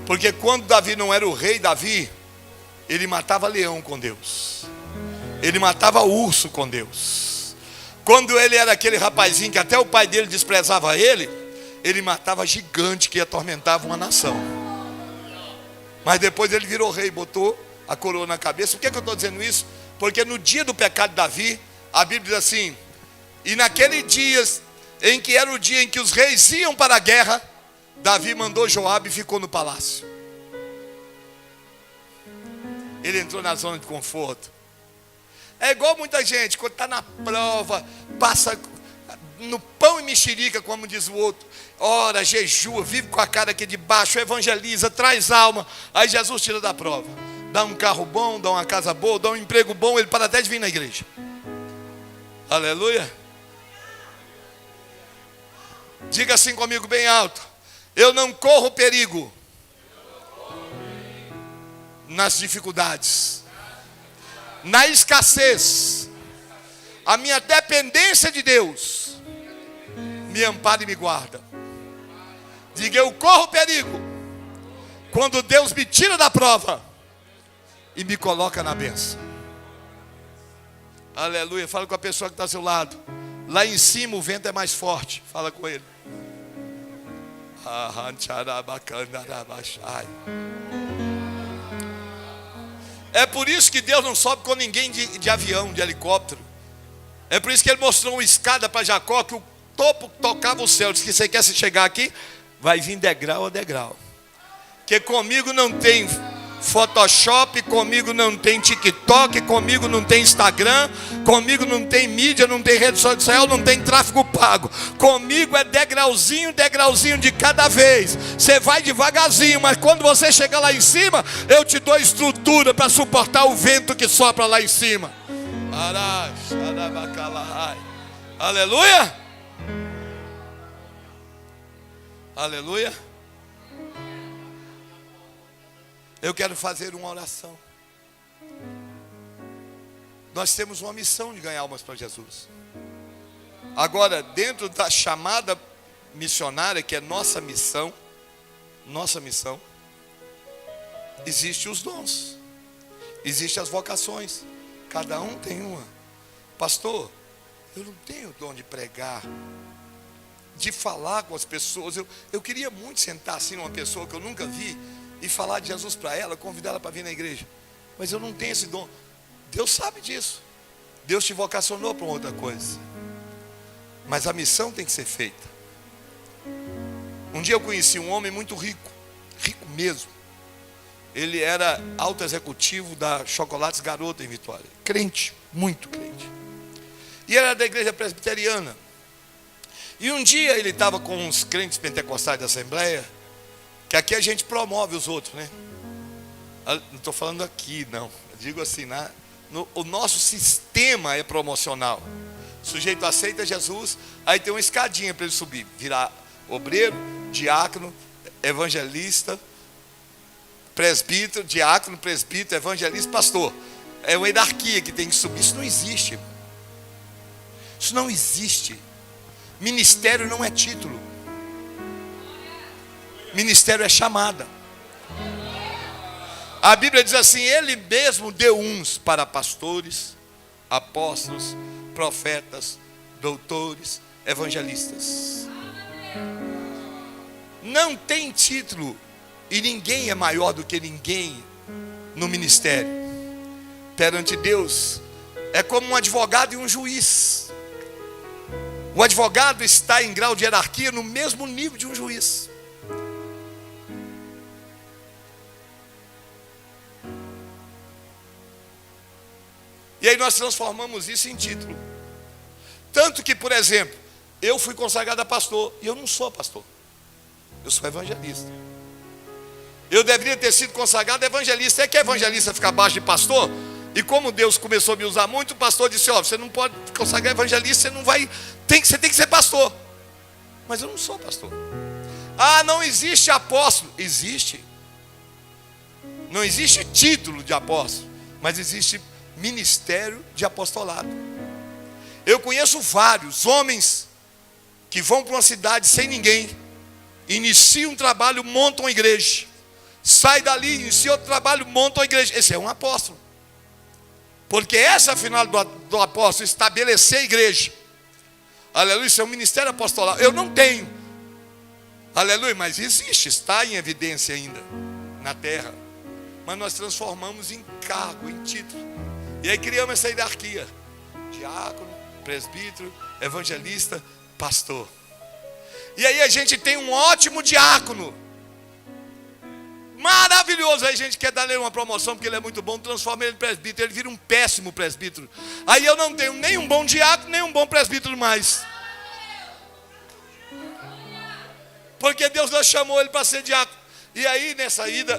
[SPEAKER 1] Porque quando Davi não era o rei Davi, ele matava leão com Deus, ele matava urso com Deus. Quando ele era aquele rapazinho que até o pai dele desprezava ele matava gigante que atormentava uma nação. Mas depois ele virou rei, botou a coroa na cabeça. Por que eu estou dizendo isso? Porque no dia do pecado de Davi, a Bíblia diz assim: e naquele dia em que era o dia em que os reis iam para a guerra, Davi mandou Joabe e ficou no palácio. ele entrou na zona de conforto. É igual muita gente, quando está na prova, passa no pão e mexerica, como diz o outro, ora, jejua, vive com a cara aqui de baixo, evangeliza, traz alma. Aí Jesus tira da prova, dá um carro bom, dá uma casa boa, dá um emprego bom, ele para até de vir na igreja. Aleluia. Diga assim comigo bem alto: eu não corro perigo nas dificuldades, na escassez. A minha dependência de Deus me ampara e me guarda. Diga: eu corro perigo quando Deus me tira da prova e me coloca na bênção. Aleluia. Fala com a pessoa que está ao seu lado. Lá em cima o vento é mais forte. Fala com ele. É por isso que Deus não sobe com ninguém de avião, de helicóptero. É por isso que ele mostrou uma escada para Jacó, que o topo tocava o céu. Diz que você quer se chegar aqui, vai vir degrau a degrau. Porque comigo não tem Photoshop, comigo não tem TikTok, comigo não tem Instagram, comigo não tem mídia, não tem rede social, não tem tráfego pago. Comigo é degrauzinho, degrauzinho de cada vez. Você vai devagarzinho, mas quando você chegar lá em cima, eu te dou estrutura para suportar o vento que sopra lá em cima. Aleluia. Aleluia. Eu quero fazer uma oração. Nós temos uma missão de ganhar almas para Jesus. Agora, dentro da chamada missionária, que é nossa missão, existem os dons, existem as vocações. Cada um tem uma. Pastor, eu não tenho o dom de pregar, de falar com as pessoas. Eu queria muito sentar assim numa pessoa que eu nunca vi e falar de Jesus para ela, convidar ela para vir na igreja. Mas eu não tenho esse dom. Deus sabe disso. Deus te vocacionou para outra coisa. Mas a missão tem que ser feita. Um dia eu conheci um homem muito rico, rico mesmo. Ele era alto executivo da Chocolates Garoto em Vitória. Crente, muito crente. E era da igreja presbiteriana. E um dia ele estava com uns crentes pentecostais da Assembleia, que aqui a gente promove os outros, né? Não estou falando aqui, não. Eu digo assim, o nosso sistema é promocional. O sujeito aceita Jesus, aí tem uma escadinha para ele subir. Virar obreiro, diácono, evangelista, presbítero, diácono, presbítero, evangelista, pastor. É uma hierarquia que tem que subir. Isso não existe. Isso não existe. Ministério não é título. Ministério é chamada. A Bíblia diz assim: ele mesmo deu uns para pastores, apóstolos, profetas, doutores, evangelistas. Não tem título. E ninguém é maior do que ninguém no ministério. Perante Deus, é como um advogado e um juiz. O advogado está em grau de hierarquia no mesmo nível de um juiz. E aí nós transformamos isso em título. Tanto que, por exemplo, eu fui consagrado a pastor, e eu não sou pastor. Eu sou evangelista. Eu deveria ter sido consagrado evangelista. É que evangelista fica abaixo de pastor? E como Deus começou a me usar muito, o pastor disse: ó, você não pode consagrar evangelista, você não vai, você tem que ser pastor. Mas eu não sou pastor. Ah, não existe apóstolo. Existe. Não existe título de apóstolo, mas existe ministério de apostolado. Eu conheço vários homens que vão para uma cidade sem ninguém, iniciam um trabalho, montam uma igreja, sai dali, inicia outro trabalho, montam uma igreja. Esse é um apóstolo. Porque essa é a final do apóstolo, estabelecer a igreja. Aleluia, isso é um ministério apostolado. Eu não tenho. Aleluia, mas existe, está em evidência ainda na terra. Mas nós transformamos em cargo, em título. E aí criamos essa hierarquia: diácono, presbítero, evangelista, pastor. E aí a gente tem um ótimo diácono, Maravilhoso. Aí a gente quer dar ele uma promoção porque ele é muito bom, transforma ele em presbítero, ele vira um péssimo presbítero. Aí eu não tenho nem um bom diácono, nem um bom presbítero mais. Porque Deus não chamou ele para ser diácono. E aí nessa ida,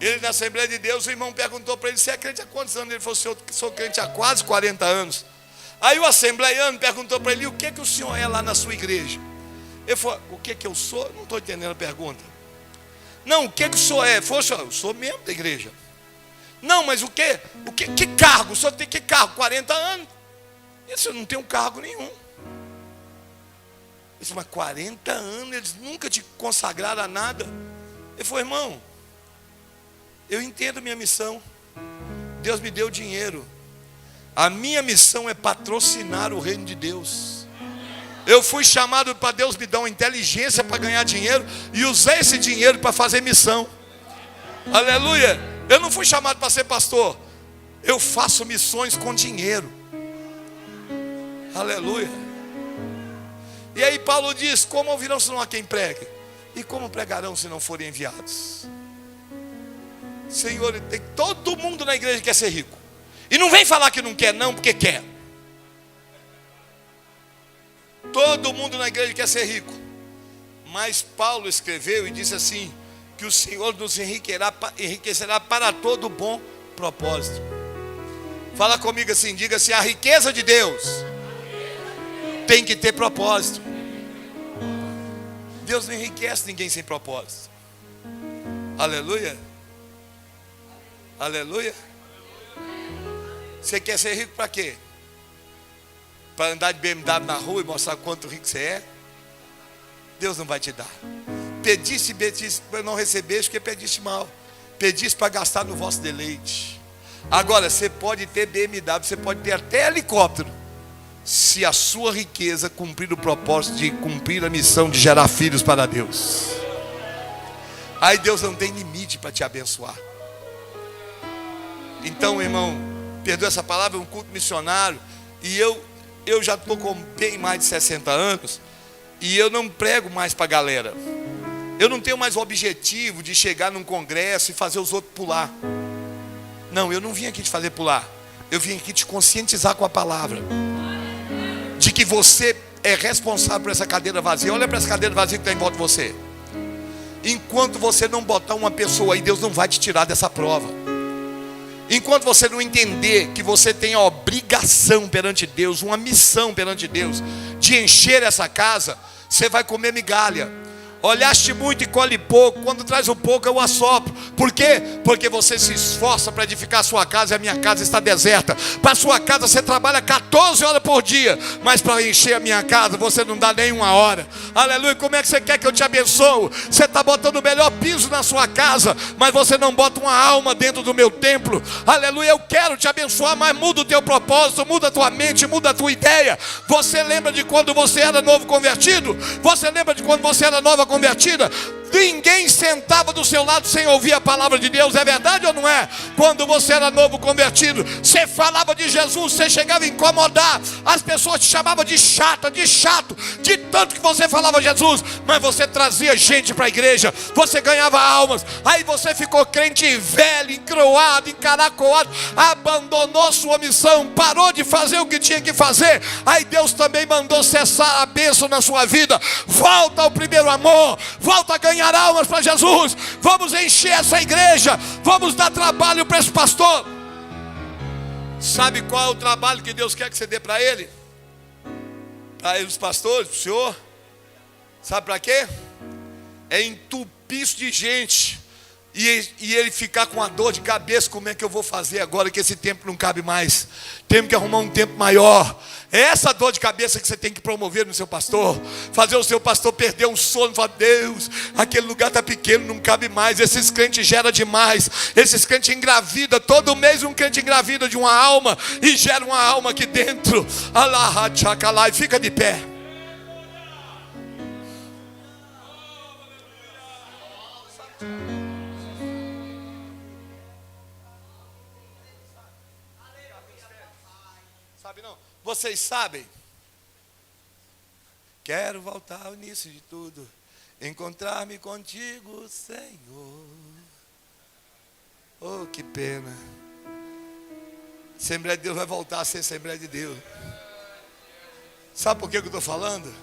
[SPEAKER 1] ele na Assembleia de Deus, o irmão perguntou para ele: você é crente há quantos anos? Ele falou: sou crente há quase 40 anos. Aí o assembleiano perguntou para ele: o que o senhor é lá na sua igreja? Ele falou: o que eu sou? Não estou entendendo a pergunta. Não, o que o senhor é? Ele falou: eu sou membro da igreja. Não, mas o que? Que cargo? O senhor tem que cargo? 40 anos. Ele disse: eu não tenho cargo nenhum. Ele disse: mas 40 anos, eles nunca te consagraram a nada. Ele falou: irmão, eu entendo minha missão. Deus me deu dinheiro. A minha missão é patrocinar o reino de Deus. Eu fui chamado para Deus me dar uma inteligência para ganhar dinheiro e usei esse dinheiro para fazer missão. Aleluia. Eu não fui chamado para ser pastor. Eu faço missões com dinheiro. Aleluia. E aí Paulo diz: como ouvirão se não há quem pregue? E como pregarão se não forem enviados? Senhor, tem todo mundo na igreja que quer ser rico. E não vem falar que não quer, não, porque quer. Todo mundo na igreja quer ser rico. Mas Paulo escreveu e disse assim: que o Senhor nos enriquecerá para todo bom propósito. Fala comigo assim, diga assim: a riqueza de Deus tem que ter propósito. Deus não enriquece ninguém sem propósito. Aleluia. Aleluia. Você quer ser rico para quê? Para andar de BMW na rua e mostrar quanto rico você é? Deus não vai te dar. Pediste para não receber, porque pediste mal. Pediste para gastar no vosso deleite. Agora, você pode ter BMW, você pode ter até helicóptero, se a sua riqueza cumprir o propósito de cumprir a missão de gerar filhos para Deus. Aí Deus não tem limite para te abençoar. Então, irmão, perdoa essa palavra, é um culto missionário. E eu já estou com bem mais de 60 anos. E eu não prego mais para a galera. Eu não tenho mais o objetivo de chegar num congresso e fazer os outros pular. Não, eu não vim aqui te fazer pular. Eu vim aqui te conscientizar com a palavra de que você é responsável por essa cadeira vazia. Olha para essa cadeira vazia que está em volta de você. Enquanto você não botar uma pessoa aí, Deus não vai te tirar dessa prova. Enquanto você não entender que você tem a obrigação perante Deus, uma missão perante Deus, de encher essa casa, você vai comer migalha. Olhaste muito e colhe pouco. Quando traz o pouco eu assopro. Por quê? Porque você se esforça para edificar a sua casa e a minha casa está deserta. Para a sua casa você trabalha 14 horas por dia, mas para encher a minha casa você não dá nem uma hora. Aleluia. Como é que você quer que eu te abençoe? Você está botando o melhor piso na sua casa, mas você não bota uma alma dentro do meu templo. Aleluia. Eu quero te abençoar, mas muda o teu propósito, muda a tua mente, muda a tua ideia. Você lembra de quando você era novo convertido? Você lembra de quando você era nova convertida? Ninguém sentava do seu lado sem ouvir a palavra de Deus. É verdade ou não é? Quando você era novo convertido, você falava de Jesus, você chegava a incomodar. As pessoas te chamavam de chata, de chato, de tanto que você falava Jesus. Mas você trazia gente para a igreja, você ganhava almas. Aí você ficou crente velho, encroado, encaracolado, abandonou sua missão, parou de fazer o que tinha que fazer. Aí Deus também mandou cessar a bênção na sua vida. Volta ao primeiro amor, volta a ganhar almas para Jesus. Vamos encher essa igreja, vamos dar trabalho para esse pastor. Sabe qual é o trabalho que Deus quer que você dê para ele? Para os pastores, para o senhor? Sabe para quê? É entupir isso de gente e ele ficar com a dor de cabeça. Como é que eu vou fazer agora que esse tempo não cabe mais? Temos que arrumar um tempo maior. É essa dor de cabeça que você tem que promover no seu pastor. Fazer o seu pastor perder um sono. Falar: Deus, aquele lugar está pequeno, não cabe mais. Esses crentes geram demais. Esses crentes engravidam. Todo mês um crente engravida de uma alma e gera uma alma aqui dentro. Allah, tchakalá, e fica de pé. Sabe não? Vocês sabem? Quero voltar ao início de tudo, encontrar-me contigo, Senhor. Oh, que pena. Assembleia de Deus vai voltar a ser Assembleia de Deus. Sabe por que eu estou falando?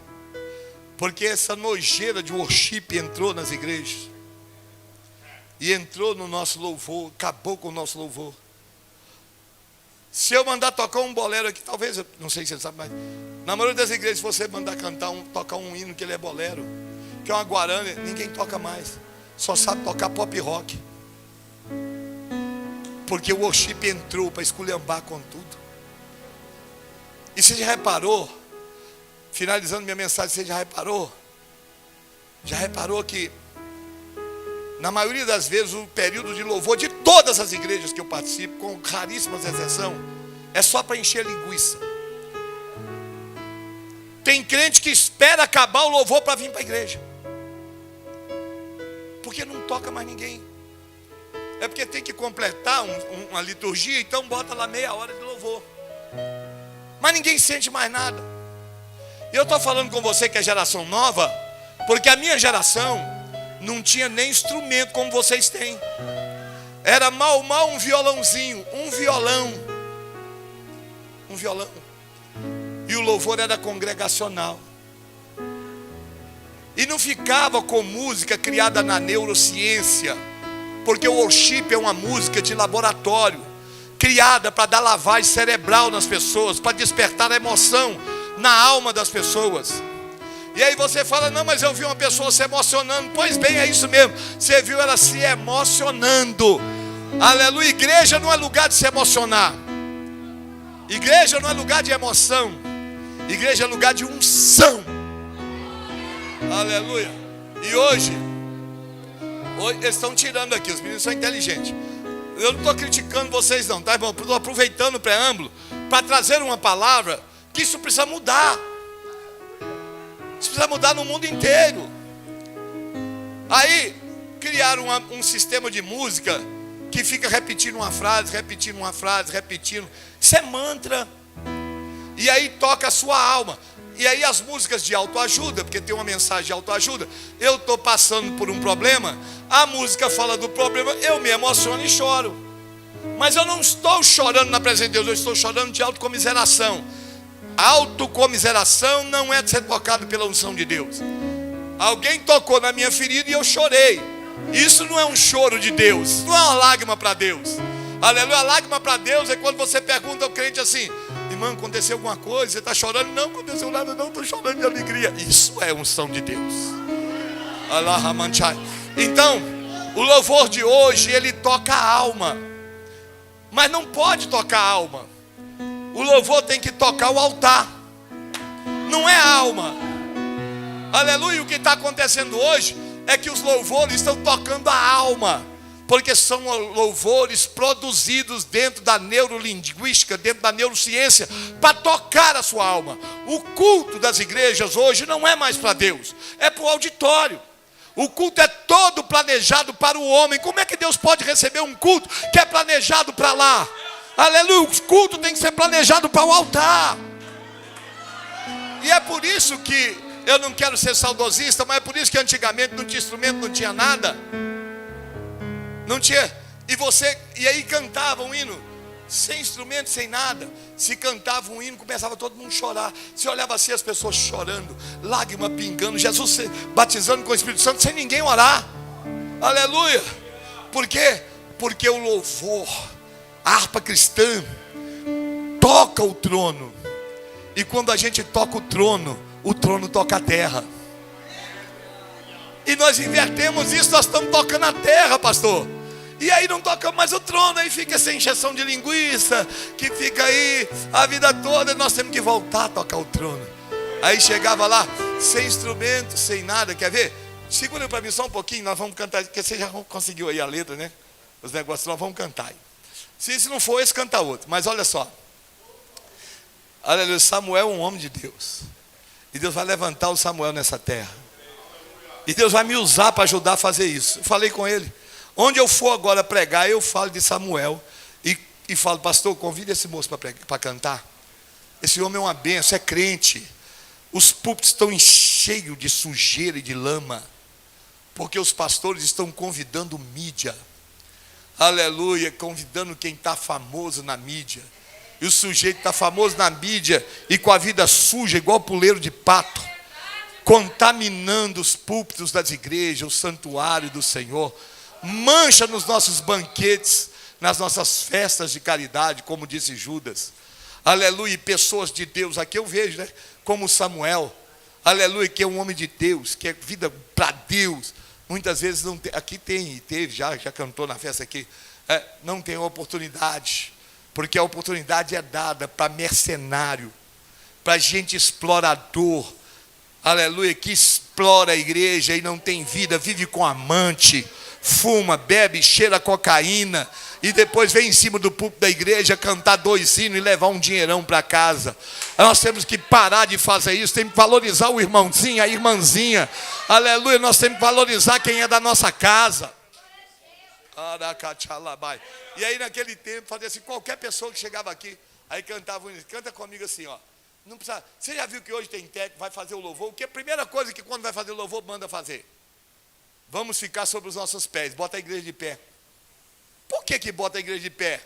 [SPEAKER 1] Porque essa nojeira de worship entrou nas igrejas. E entrou no nosso louvor, acabou com o nosso louvor. Se eu mandar tocar um bolero aqui, talvez, não sei se você sabe, mas na maioria das igrejas, se você mandar tocar um hino que ele é bolero, que é uma guarana, ninguém toca mais. Só sabe tocar pop rock. Porque o worship entrou para esculhambar com tudo. E você já reparou, finalizando minha mensagem, você já reparou que na maioria das vezes o período de louvor de todas as igrejas que eu participo, com raríssimas exceções, é só para encher linguiça. Tem crente que espera acabar o louvor para vir para a igreja, porque não toca mais ninguém. É porque tem que completar uma liturgia, então bota lá meia hora de louvor. Mas ninguém sente mais nada. E eu estou falando com você que é geração nova, porque a minha geração não tinha nem instrumento como vocês têm. Era mal um violãozinho, um violão. E o louvor era congregacional. E não ficava com música criada na neurociência, porque o worship é uma música de laboratório, criada para dar lavagem cerebral nas pessoas, para despertar a emoção na alma das pessoas. E aí você fala, não, mas eu vi uma pessoa se emocionando. Pois bem, é isso mesmo, você viu ela se emocionando. Aleluia. Igreja não é lugar de se emocionar. Igreja não é lugar de emoção. Igreja é lugar de unção. Aleluia. E hoje eles estão tirando aqui, os meninos são inteligentes. Eu não estou criticando vocês não, tá bom? Estou aproveitando o preâmbulo para trazer uma palavra que isso precisa mudar. Isso precisa mudar no mundo inteiro. Aí criaram um sistema de música que fica repetindo uma frase, repetindo. Isso é mantra. E aí toca a sua alma. E aí as músicas de autoajuda, porque tem uma mensagem de autoajuda. Eu estou passando por um problema, a música fala do problema, eu me emociono e choro. Mas eu não estou chorando na presença de Deus, eu estou chorando de autocomiseração. Autocomiseração não é de ser tocado pela unção de Deus. Alguém tocou na minha ferida e eu chorei. Isso não é um choro de Deus, não é uma lágrima para Deus. Aleluia, a lágrima para Deus é quando você pergunta ao crente assim: irmão, aconteceu alguma coisa? Você está chorando? Não aconteceu nada, não, estou chorando de alegria. Isso é unção de Deus. Então, o louvor de hoje, ele toca a alma. Mas não pode tocar a alma. O louvor tem que tocar o altar. Não é a alma. Aleluia, o que está acontecendo hoje é que os louvores estão tocando a alma. Porque são louvores produzidos dentro da neurolinguística, dentro da neurociência, para tocar a sua alma. O culto das igrejas hoje não é mais para Deus, é para o auditório. O culto é todo planejado para o homem. Como é que Deus pode receber um culto que é planejado para lá? Aleluia, o culto tem que ser planejado para o altar. E é por isso que, eu não quero ser saudosista, mas é por isso que antigamente não tinha instrumento, não tinha nada. Não tinha, e aí cantava um hino, sem instrumento, sem nada. Se cantava um hino, começava todo mundo a chorar. Se olhava assim, as pessoas chorando, lágrima pingando, Jesus batizando com o Espírito Santo, sem ninguém orar. Aleluia. Por quê? Porque o louvor, a harpa cristã, toca o trono. E quando a gente toca o trono toca a terra. E nós invertemos isso, nós estamos tocando a terra, pastor. E aí não toca mais o trono, aí fica essa injeção de linguiça, que fica aí a vida toda, e nós temos que voltar a tocar o trono. Aí chegava lá, sem instrumento, sem nada, quer ver? Segura para mim só um pouquinho, nós vamos cantar, porque você já conseguiu aí a letra, né? Os negócios, nós vamos cantar aí. Se não for esse, canta outro, mas olha só. Aleluia, Samuel é um homem de Deus. E Deus vai levantar o Samuel nessa terra. E Deus vai me usar para ajudar a fazer isso. Eu falei com ele. Onde eu for agora pregar, eu falo de Samuel. E falo, pastor, convida esse moço para cantar. Esse homem é uma benção, é crente. Os púlpitos estão cheios de sujeira e de lama. Porque os pastores estão convidando mídia. aleluia, convidando quem está famoso na mídia. E o sujeito está famoso na mídia e com a vida suja, igual puleiro de pato, contaminando os púlpitos das igrejas, o santuário do Senhor, mancha nos nossos banquetes, nas nossas festas de caridade, como disse Judas. Aleluia, pessoas de Deus, aqui eu vejo, né? Como Samuel, aleluia, que é um homem de Deus, que é vida para Deus. Muitas vezes não tem, aqui teve, já cantou na festa aqui, não tem oportunidade, porque a oportunidade é dada para mercenário, para gente explorador, aleluia, que explora a igreja e não tem vida, vive com amante, fuma, bebe, cheira cocaína, e depois vem em cima do púlpito da igreja cantar 2 hinos e levar um dinheirão para casa. Nós temos que parar de fazer isso, temos que valorizar o irmãozinho, a irmãzinha, aleluia, nós temos que valorizar quem é da nossa casa. E aí naquele tempo, fazia assim, qualquer pessoa que chegava aqui, aí cantava, canta comigo assim, ó. Não precisa, você já viu que hoje tem técnico, vai fazer o louvor, o que é a primeira coisa que quando vai fazer o louvor, manda fazer? Vamos ficar sobre os nossos pés, bota a igreja de pé. Por que bota a igreja de pé?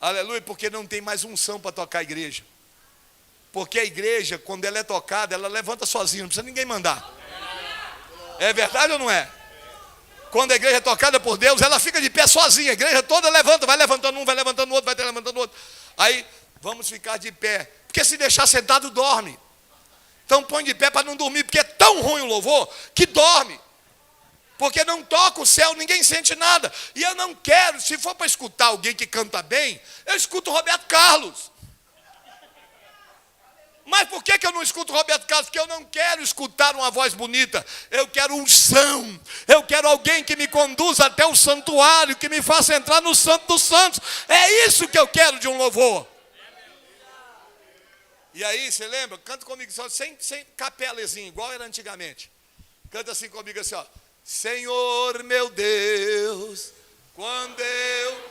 [SPEAKER 1] Aleluia, porque não tem mais unção para tocar a igreja. Porque a igreja, quando ela é tocada, ela levanta sozinha, não precisa ninguém mandar. É verdade ou não é? Quando a igreja é tocada por Deus, ela fica de pé sozinha. A igreja toda levanta, vai levantando um, vai levantando o outro, vai levantando o outro. Aí, vamos ficar de pé. Porque se deixar sentado, dorme. Então põe de pé para não dormir, porque é tão ruim o louvor que dorme. Porque não toca o céu, ninguém sente nada. E eu não quero, se for para escutar alguém que canta bem, eu escuto Roberto Carlos. Mas por que eu não escuto Roberto Carlos? Porque eu não quero escutar uma voz bonita. Eu quero unção. Eu quero alguém que me conduza até o santuário, que me faça entrar no Santo dos Santos. É isso que eu quero de um louvor. E aí, você lembra? Canta comigo só, sem capelezinho, igual era antigamente. Canta assim comigo assim, ó. Senhor meu Deus, quando eu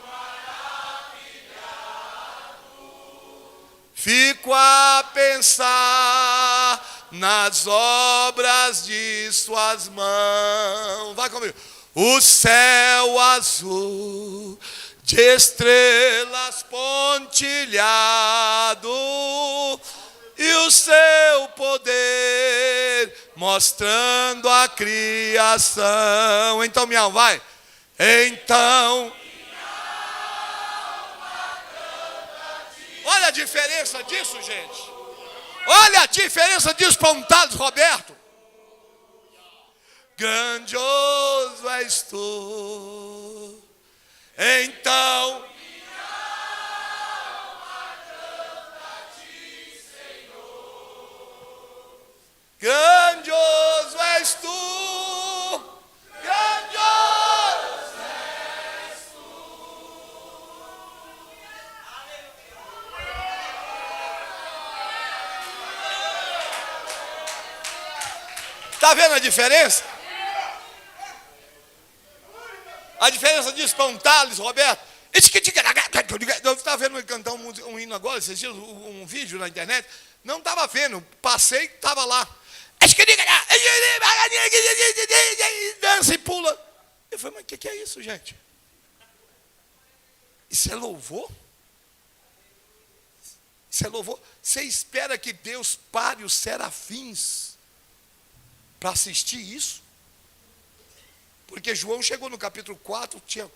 [SPEAKER 1] fico a pensar nas obras de suas mãos. Vai comigo. O céu azul de estrelas pontilhado e o seu poder mostrando a criação. Então, minha alma, vai. Então, olha a diferença disso, gente. Olha a diferença disso para um tal de Roberto. Grandioso és tu. Então, grandioso és tu, grandioso és tu. Está vendo a diferença? A diferença disso para um Thales, Roberto. Eu estava vendo ele cantar um hino agora, esses dias, um vídeo na internet. Não estava vendo, passei e estava lá. Dança e pula. Eu falei, mas o que é isso, gente? Isso é louvor? Isso é louvor? Você espera que Deus pare os serafins para assistir isso? Porque João chegou no capítulo 4, tinha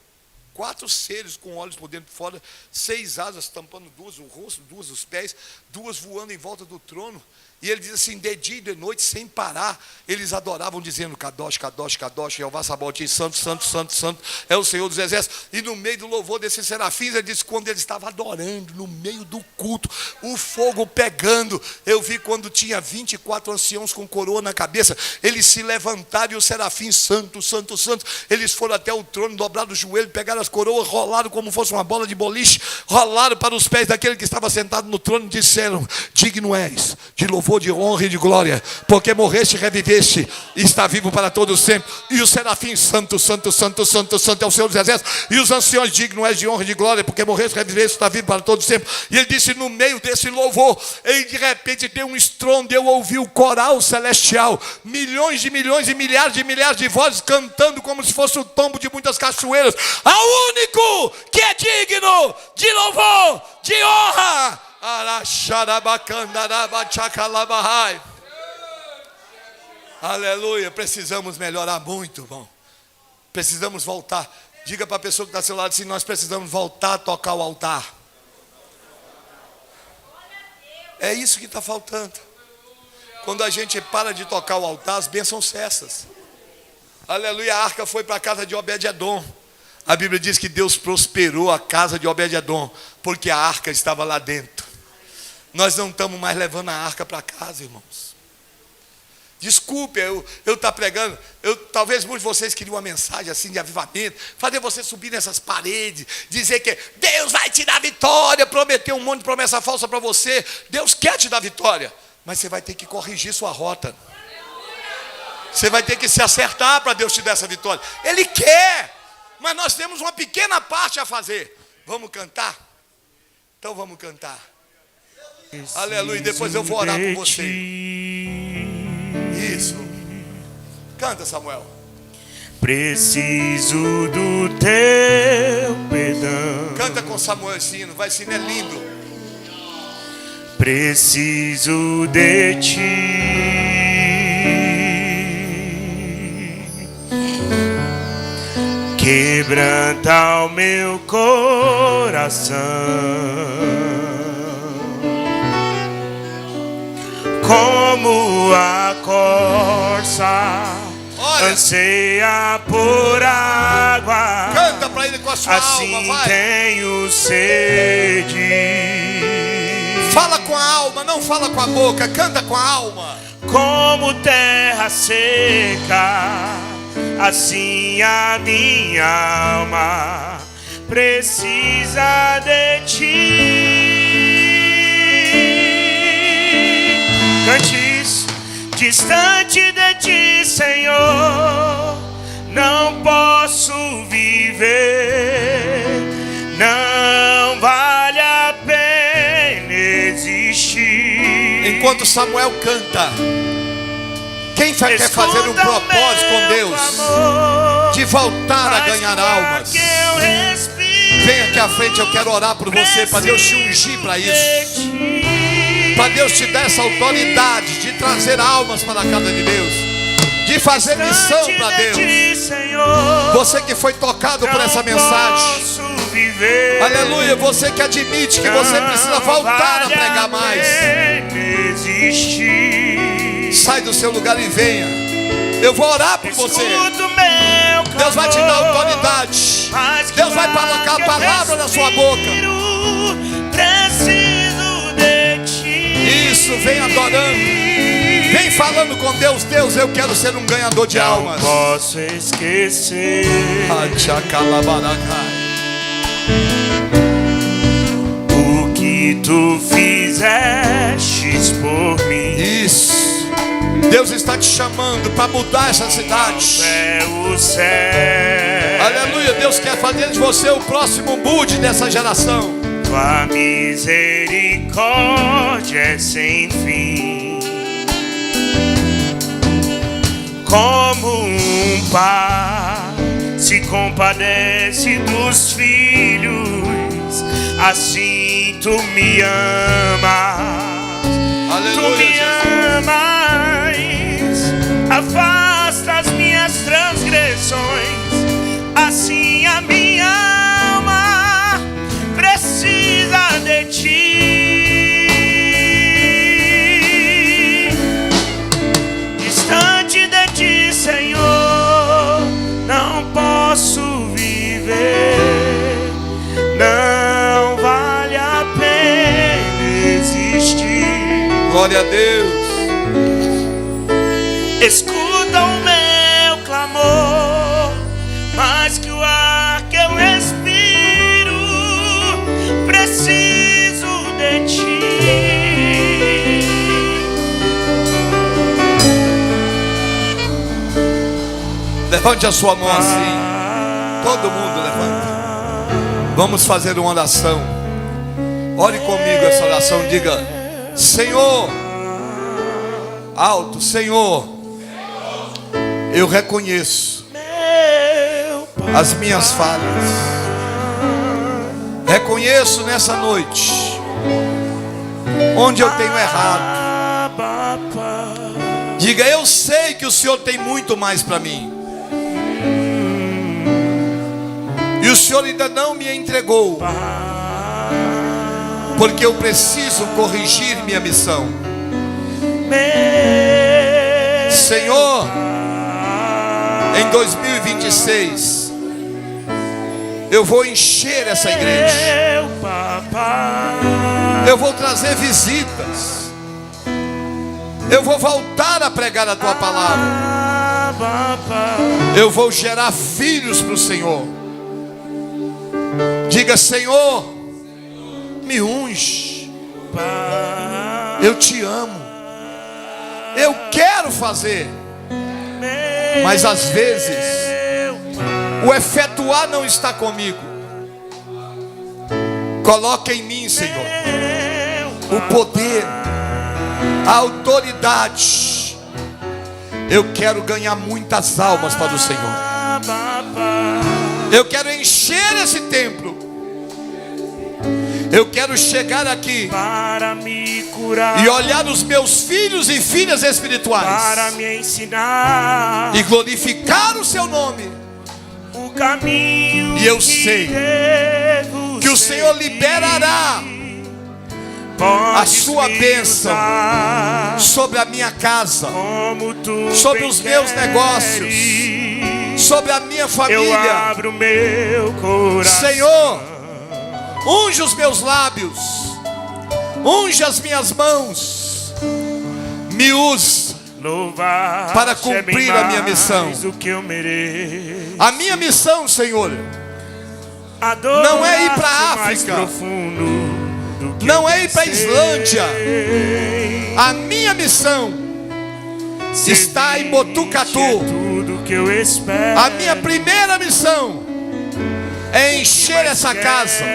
[SPEAKER 1] 4 seres com olhos por dentro e fora, 6 asas tampando 2 o rosto, 2 os pés, 2 voando em volta do trono. E ele diz assim, de dia e de noite, sem parar, eles adoravam, dizendo, Kadosh, Kadosh, Kadosh, Jeová Sabaoth, santo, santo, santo, santo, é o Senhor dos exércitos. E no meio do louvor desses serafins, ele disse, quando ele estava adorando, no meio do culto, o fogo pegando, eu vi quando tinha 24 anciãos com coroa na cabeça, eles se levantaram e os serafins, santo, santo, santo, eles foram até o trono, dobraram o joelho, pegaram as coroas, rolaram como fosse uma bola de boliche, rolaram para os pés daquele que estava sentado no trono e disseram, digno és de louvor louvor, de honra e de glória, porque morreste e reviveste, e está vivo para todo sempre. E os serafins, santo, santo, santo, santo, santo é o Senhor dos exércitos, e os anciões, digno és de honra e de glória, porque morreste e reviveste, está vivo para todo sempre. E ele disse, no meio desse louvor, e de repente deu um estrondo, eu ouvi o coral celestial, milhões e milhares de vozes cantando como se fosse o tombo de muitas cachoeiras, ao único que é digno de louvor, de honra. Aleluia. Precisamos melhorar muito, irmão. Precisamos voltar. Diga para a pessoa que está ao seu lado assim: nós precisamos voltar a tocar o altar. É isso que está faltando. Quando a gente para de tocar o altar, as bênçãos cessam. Aleluia. A arca foi para a casa de Obed-edom. A Bíblia diz que Deus prosperou a casa de Obed-edom, porque a arca estava lá dentro. Nós não estamos mais levando a arca para casa, irmãos. Desculpe, eu estou pregando. Talvez muitos de vocês queriam uma mensagem assim de avivamento, fazer você subir nessas paredes, dizer que Deus vai te dar vitória, prometer um monte de promessa falsa para você. Deus quer te dar vitória, mas você vai ter que corrigir sua rota. Você vai ter que se acertar para Deus te dar essa vitória. Ele quer, mas nós temos uma pequena parte a fazer. Vamos cantar? Então vamos cantar. Aleluia. Depois eu vou orar por você. Isso. Canta, Samuel.
[SPEAKER 2] Preciso do teu perdão.
[SPEAKER 1] Canta com Samuel esse hino. Vai, esse hino é lindo.
[SPEAKER 2] Preciso de ti. Quebranta o meu coração, como a corça anseia por água.
[SPEAKER 1] Canta para ele com a sua
[SPEAKER 2] assim
[SPEAKER 1] alma, vai.
[SPEAKER 2] Tenho sede.
[SPEAKER 1] Fala com a alma, não fala com a boca. Canta com a alma.
[SPEAKER 2] Como terra seca, assim a minha alma precisa de ti. Cante isso. Distante de ti, Senhor, não posso viver. Não vale a pena existir.
[SPEAKER 1] Enquanto Samuel canta, quem quer fazer um propósito com Deus de voltar a ganhar almas, vem aqui à frente. Eu quero orar por você, para Deus te ungir para isso, para Deus te dar essa autoridade de trazer almas para a casa de Deus, de fazer missão para Deus. Você que foi tocado por essa mensagem, aleluia, você que admite que você precisa voltar a pregar mais, sai do seu lugar e venha. Eu vou orar por você. Deus vai te dar autoridade. Deus vai colocar a palavra na sua boca. Isso, vem adorando. Vem falando com Deus. Deus, eu quero ser um ganhador de almas.
[SPEAKER 2] Não posso esquecer o que tu fizestes por mim.
[SPEAKER 1] Isso. Deus está te chamando para mudar essa cidade.
[SPEAKER 2] O céu.
[SPEAKER 1] Aleluia. Deus quer fazer de você o próximo Budi dessa geração.
[SPEAKER 2] Tua misericórdia é sem fim. Como um pai se compadece dos filhos, assim tu me amas.
[SPEAKER 1] Aleluia,
[SPEAKER 2] tu me amas, afasta as minhas transgressões, assim a minha alma precisa de ti. Distante de ti, Senhor, não posso viver. Não vale a pena existir.
[SPEAKER 1] Glória a Deus.
[SPEAKER 2] Escuta o meu clamor, mais que o ar que eu respiro, preciso de ti.
[SPEAKER 1] Levante a sua mão assim. Todo mundo levanta. Vamos fazer uma oração. Ore comigo essa oração. Diga: Senhor, alto, Senhor, eu reconheço as minhas falhas. Reconheço nessa noite onde eu tenho errado. Diga: eu sei que o Senhor tem muito mais para mim, e o Senhor ainda não me entregou, porque eu preciso corrigir minha missão. Senhor, em 2026 eu vou encher essa igreja. Eu vou trazer visitas. Eu vou voltar a pregar a tua palavra. Eu vou gerar filhos para o Senhor. Diga: Senhor, me unge. Eu te amo. Eu quero fazer, mas às vezes o efetuar não está comigo. Coloca em mim, Senhor, o poder, a autoridade. Eu quero ganhar muitas almas para o Senhor. Eu quero encher esse templo. Eu quero chegar aqui
[SPEAKER 2] para me curar,
[SPEAKER 1] e olhar os meus filhos e filhas espirituais,
[SPEAKER 2] para me ensinar
[SPEAKER 1] e glorificar o seu nome.
[SPEAKER 2] o caminho.
[SPEAKER 1] E eu sei que o Senhor liberará a sua bênção sobre a minha casa, sobre os meus negócios, sobre a minha família.
[SPEAKER 2] Eu abro meu coração.
[SPEAKER 1] Senhor, unge os meus lábios, unge as minhas mãos, me use para cumprir a minha missão. A minha missão, Senhor, não é ir para a África, não é ir para a Islândia. A minha missão está em Botucatu. A minha primeira missão é encher essa casa.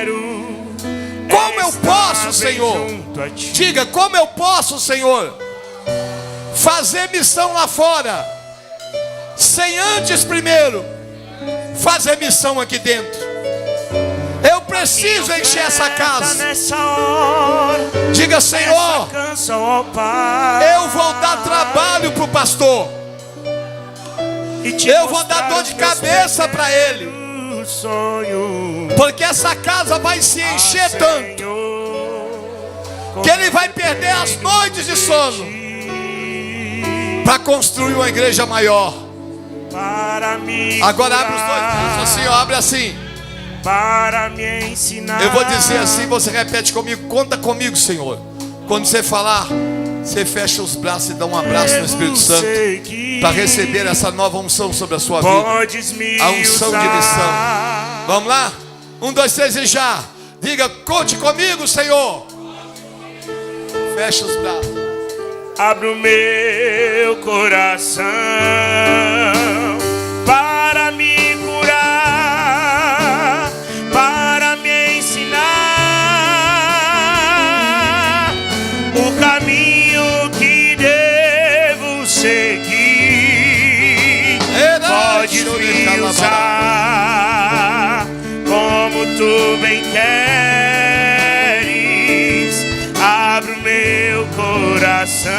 [SPEAKER 1] Como eu posso, Senhor? Diga: como eu posso, Senhor, fazer missão lá fora, sem antes primeiro fazer missão aqui dentro? Eu preciso encher essa casa. Diga: Senhor, eu vou dar trabalho para o pastor, eu vou dar dor de cabeça para ele, porque essa casa vai se encher tanto que ele vai perder as noites de sono para construir uma igreja maior. Agora abre os dois braços assim, ó, abre assim.
[SPEAKER 2] Para me ensinar.
[SPEAKER 1] Eu vou dizer assim, você repete comigo: conta comigo, Senhor. Quando você falar, você fecha os braços e dá um abraço no Espírito Santo para receber essa nova unção sobre a sua vida. A unção de missão. Vamos lá? 1, 2, 3 e já. Diga: conte comigo, Senhor. Fecha os braços.
[SPEAKER 2] Abro o meu coração para me curar, para me ensinar o caminho que devo seguir. Pode me usar como tu bem queres. Abro o meu coração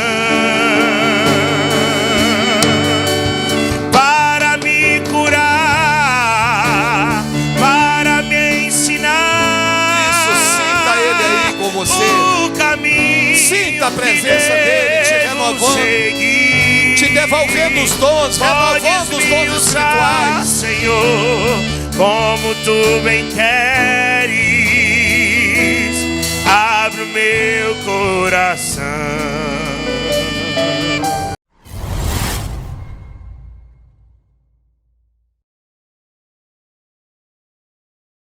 [SPEAKER 2] para me curar, para me ensinar.
[SPEAKER 1] Isso, sinta Ele aí com você.
[SPEAKER 2] O caminho,
[SPEAKER 1] sinta a presença dele te renovando, te devolvendo os dons, renovando os dons espirituais.
[SPEAKER 2] Senhor, como tu bem queres. Abro meu coração